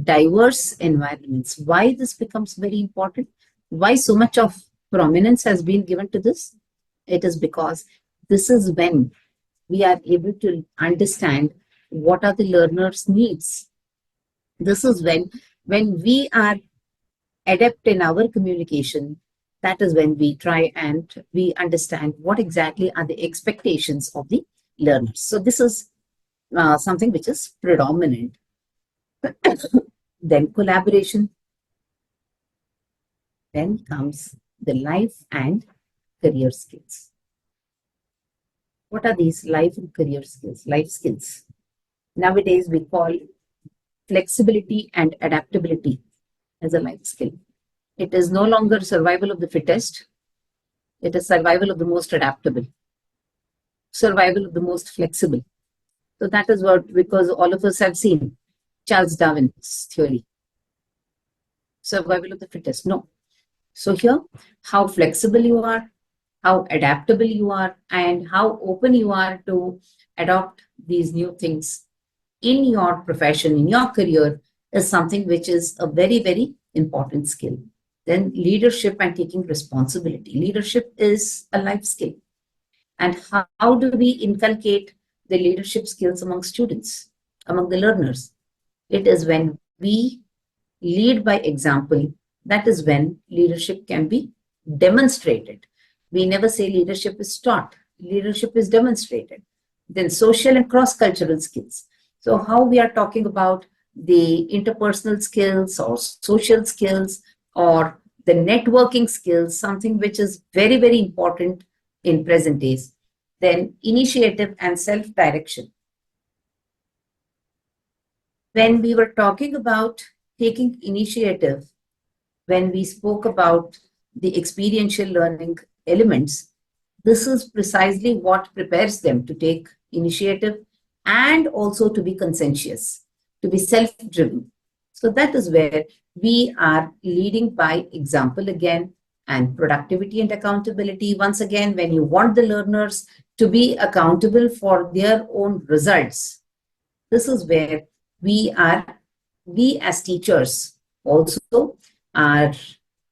diverse environments. Why this becomes very important? Why so much of prominence has been given to this? It is because this is when we are able to understand what are the learner's needs. This is when we are adept in our communication, that is when we try and we understand what exactly are the expectations of the learners. So this is something which is predominant. Then collaboration. Then comes the life and career skills. What are these life and career skills? Life skills. Nowadays we call flexibility and adaptability as a life skill. It is no longer survival of the fittest. It is survival of the most adaptable. Survival of the most flexible. So that is what, because all of us have seen Charles Darwin's theory. Survival of the fittest. No. So here, how flexible you are, how adaptable you are, and how open you are to adopt these new things in your profession, in your career, is something which is a very, very important skill. Then leadership and taking responsibility. Leadership is a life skill. And how do we inculcate the leadership skills among students, among the learners? It is when we lead by example. That is when leadership can be demonstrated. We never say leadership is taught. Leadership is demonstrated. Then social and cross-cultural skills. So how we are talking about the interpersonal skills or social skills or the networking skills, something which is very, very important in present days. Then initiative and self-direction. When we were talking about taking initiative, when we spoke about the experiential learning elements, this is precisely what prepares them to take initiative and also to be conscientious, to be self-driven. So that is where we are leading by example again, and productivity and accountability. Once again, when you want the learners to be accountable for their own results, this is where we as teachers also are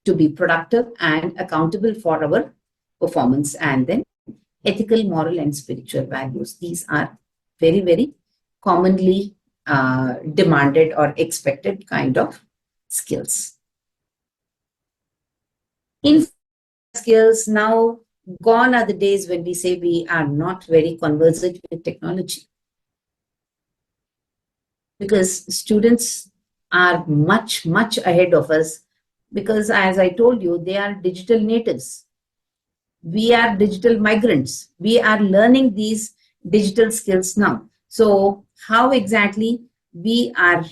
to be productive and accountable for our performance. And then ethical, moral, and spiritual values. These are very, very commonly demanded or expected kind of skills. In skills, now gone are the days when we say we are not very conversant with technology, because students are much, much ahead of us, because as I told you, they are digital natives. We are digital migrants. We are learning these digital skills now. So how exactly we are,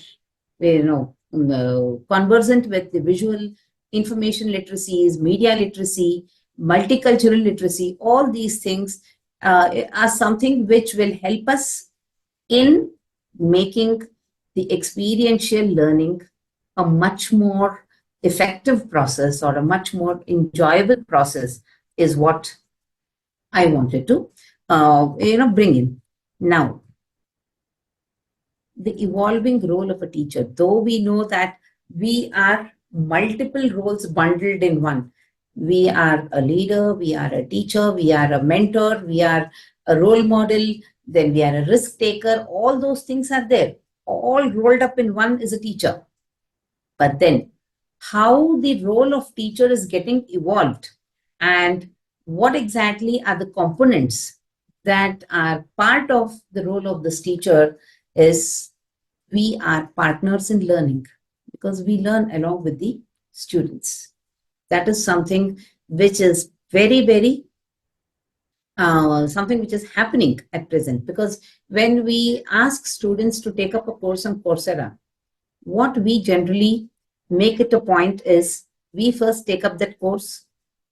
conversant with the visual information literacies, media literacy, multicultural literacy, all these things are something which will help us in making the experiential learning a much more effective process or a much more enjoyable process, is what I wanted to bring in. Now, the evolving role of a teacher, though we know that we are multiple roles bundled in one. We are a leader, we are a teacher, we are a mentor, we are a role model, then we are a risk taker. All those things are there. All rolled up in one is a teacher. But then how the role of teacher is getting evolved, and what exactly are the components that are part of the role of this teacher, is we are partners in learning, because we learn along with the students. That is something which is very, very something which is happening at present, because when we ask students to take up a course on Coursera, what we generally make it a point is we first take up that course,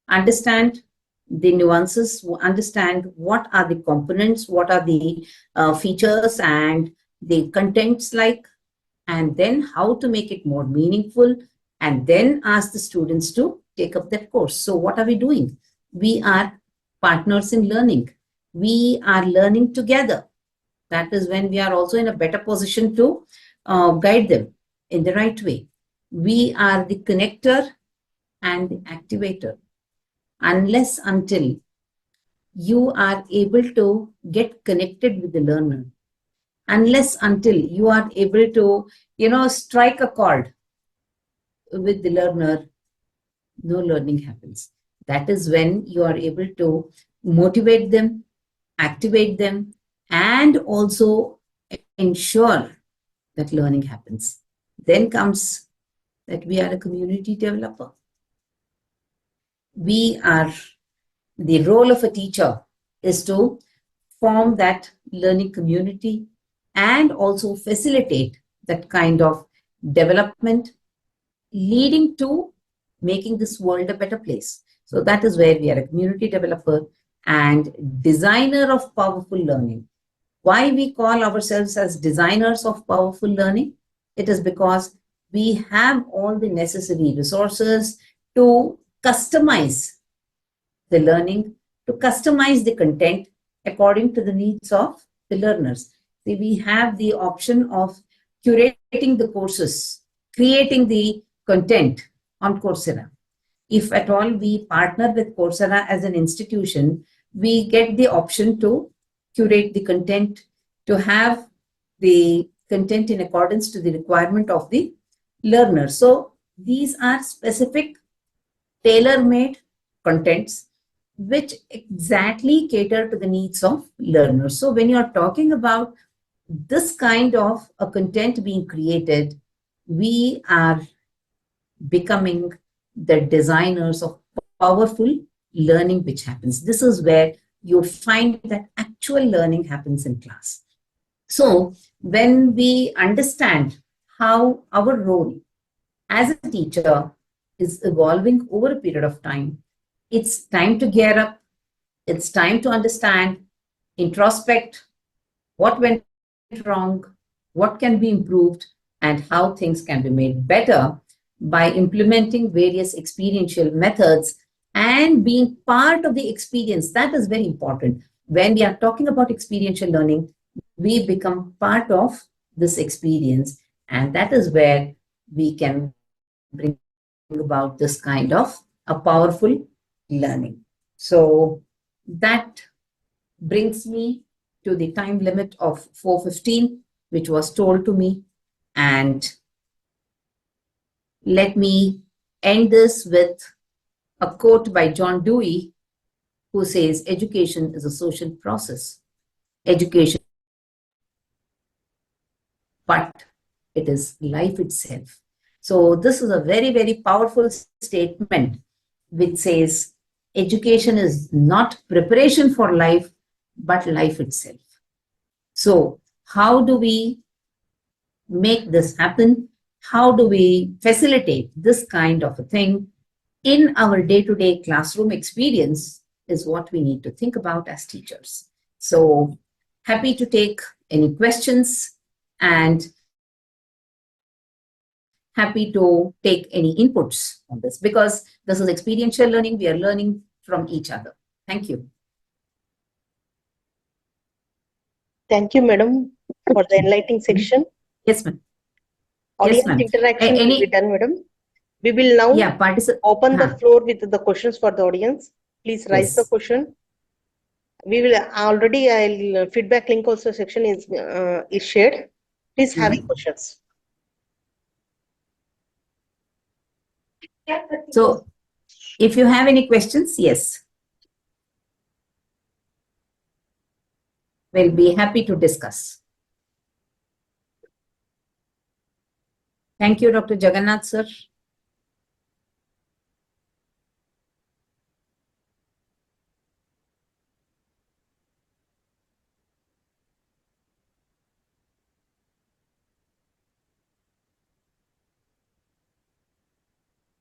understand the nuances, understand what are the components, what are the features and the contents like, and then how to make it more meaningful, and then ask the students to take up that course. So what are we doing? We are partners in learning. We are learning together. That is when we are also in a better position to guide them in the right way. We are the connector and the activator. Unless until you are able to get connected with the learner, unless until you are able to, strike a chord with the learner, no learning happens. That is when you are able to motivate them, activate them, and also ensure that learning happens. Then comes that we are a community developer. The role of a teacher is to form that learning community and also facilitate that kind of development, leading to making this world a better place. So that is where we are a community developer and designer of powerful learning. Why we call ourselves as designers of powerful learning? It is because we have all the necessary resources to customize the learning, to customize the content according to the needs of the learners. See, we have the option of curating the courses, creating the content on Coursera. If at all we partner with Coursera as an institution, we get the option to curate the content, to have the content in accordance to the requirement of the learner. So these are specific tailor-made contents which exactly cater to the needs of learners. So when you're talking about this kind of a content being created, we are becoming the designers of powerful learning which happens. This is where you find that actual learning happens in class. So when we understand how our role as a teacher is evolving over a period of time, it's time to gear up. It's time to understand, introspect, what went wrong, what can be improved, and how things can be made better by implementing various experiential methods and being part of the experience. That is very important. When we are talking about experiential learning, we become part of this experience, and that is where we can bring about this kind of a powerful learning. So that brings me to the time limit of 4:15, which was told to me. And let me end this with a quote by John Dewey, who says, education is a social process. Education, but it is life itself. So this is a very, very powerful statement which says education is not preparation for life, but life itself. So how do we make this happen? How do we facilitate this kind of a thing in our day-to-day classroom experience is what we need to think about as teachers. So happy to take any questions and happy to take any inputs on this, because this is experiential learning. We are learning from each other. Thank you. Thank you, madam, for the enlightening section. Yes, ma'am. Audience Yes, ma'am. interaction will be done, madam. We will now open the floor with the questions for the audience. Please raise the question. We will already, feedback link also section is shared. Please have questions. So if you have any questions, yes, we'll be happy to discuss. Thank you, Dr. Jagannath, sir.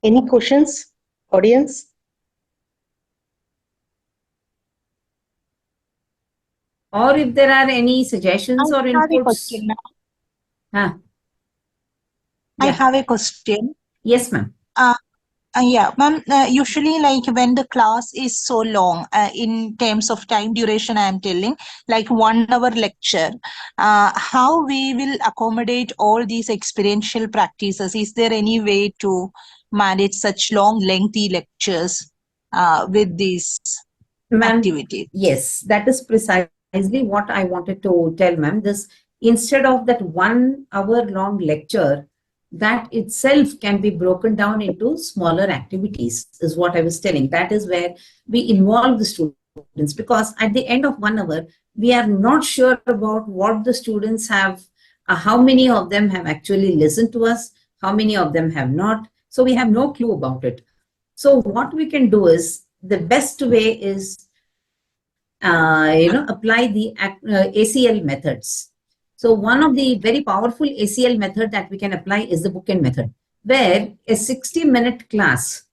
Any questions, audience? Or if there are any suggestions or inputs. I have a question. Yes, ma'am. Yeah, ma'am, usually like when the class is so long, in terms of time duration, I'm telling, like 1 hour lecture, how we will accommodate all these experiential practices? Is there any way to manage such long, lengthy lectures with these activities? Yes, that is precisely what I wanted to tell, ma'am. This, instead of that 1 hour long lecture, that itself can be broken down into smaller activities, is what I was telling. That is where we involve the students, because at the end of 1 hour, we are not sure about what the students have, how many of them have actually listened to us, how many of them have not. So we have no clue about it. So what we can do is, the best way is, apply the ACL methods. So one of the very powerful ACL method that we can apply is the bookend method, where a 60-minute class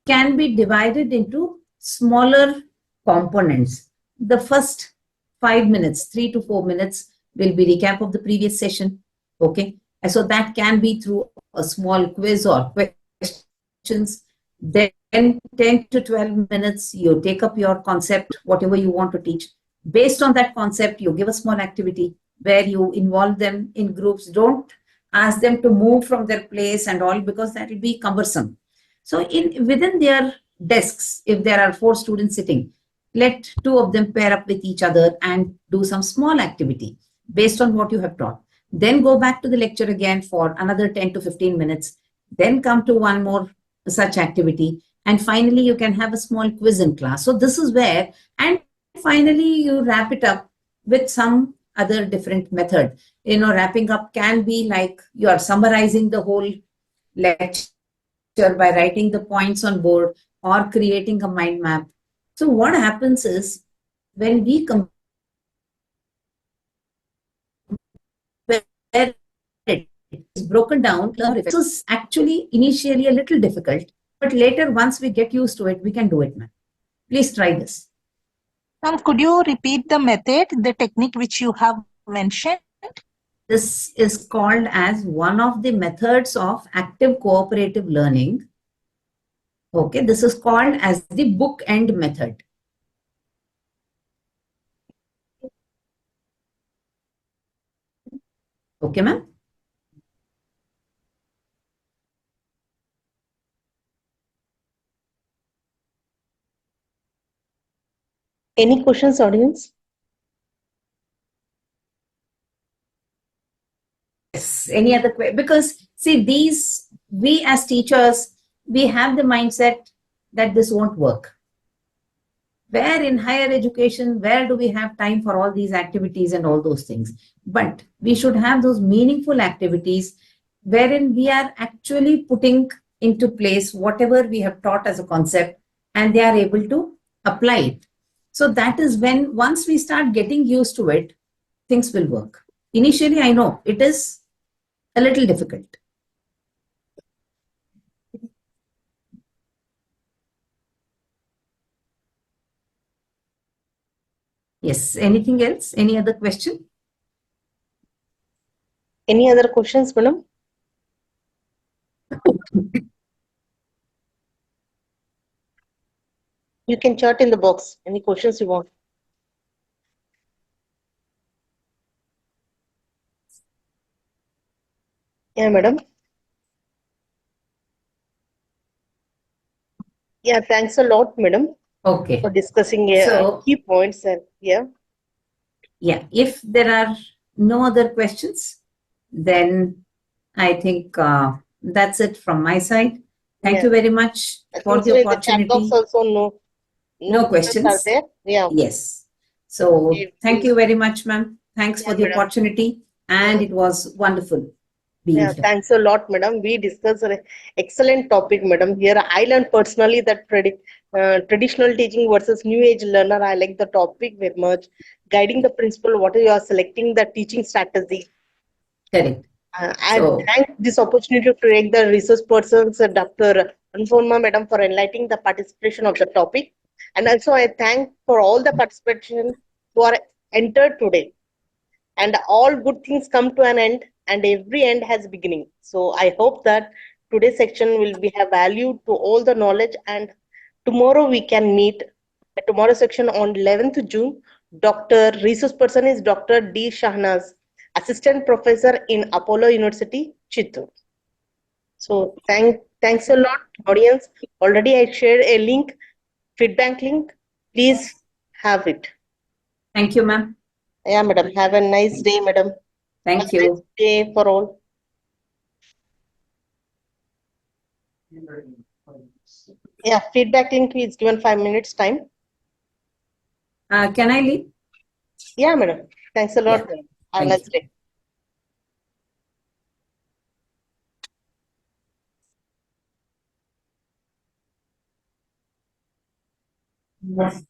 can be divided into smaller components. The first 5 minutes, 3 to 4 minutes, will be recap of the previous session. Okay. And so that can be through a small quiz or questions. Then 10 to 12 minutes, you take up your concept, whatever you want to teach. Based on that concept, you give a small activity where you involve them in groups. Don't ask them to move from their place and all, because that will be cumbersome. So within their desks, if there are 4 students sitting, let 2 of them pair up with each other and do some small activity based on what you have taught. Then go back to the lecture again for another 10 to 15 minutes. Then come to one more such activity. And finally, you can have a small quiz in class. So this is where, and finally, you wrap it up with some other different method. Wrapping up can be like you are summarizing the whole lecture by writing the points on board or creating a mind map. So what happens is, when we compare it is broken down, this is actually initially a little difficult, but later, once we get used to it, we can do it, ma'am. Please try this. Could you repeat the method, the technique which you have mentioned? This is called as one of the methods of active cooperative learning. Okay, this is called as the bookend method. Okay, ma'am? Any questions, audience? Yes. Any other question? Because see, we as teachers, we have the mindset that this won't work. Where in higher education, where do we have time for all these activities and all those things? But we should have those meaningful activities wherein we are actually putting into place whatever we have taught as a concept and they are able to apply it. So that is when, once we start getting used to it, things will work. Initially, I know it is a little difficult. Yes. Anything else? Any other question? Any other questions, madam? You can chat in the box. Any questions you want? Yeah, madam. Yeah, thanks a lot, madam, Okay. for discussing So, key points. And yeah, yeah, if there are no other questions, then I think that's it from my side. Thank yeah. you very much I for think the so. In the chat box opportunity. also, no No questions are questions? there. Yeah. Yes. So Okay, thank you very much, ma'am. Thanks yeah, for the madam. opportunity. And Yeah. it was wonderful being Yeah, here. thanks a lot, madam. We discussed an excellent topic, madam. Here, I learned personally that traditional teaching versus new age learner. I like the topic very much. Guiding the principal, what you are selecting the teaching strategy. Correct. I So thank this opportunity to take the resource persons, Dr. Anupama madam, for enlightening the participation of the topic. And also, I thank for all the participation who are entered today. And all good things come to an end, and every end has beginning. So I hope that today's section will be have value to all the knowledge, and tomorrow we can meet. The tomorrow section on 11th June. Dr. Resource person is Dr. D. Shahnaz, assistant professor in Apollo University, Chittoor. So thanks a lot, audience. Already I shared a link, feedback link. Please have it. thank you, ma'am. Yeah, madam. Have a nice day, madam. Have Thank a nice you. day for all. Yeah, feedback link is given 5 minutes time. Can I leave? Yeah, madam. Thanks a lot, Yeah. madam. Have a Thank nice you. day. Yes.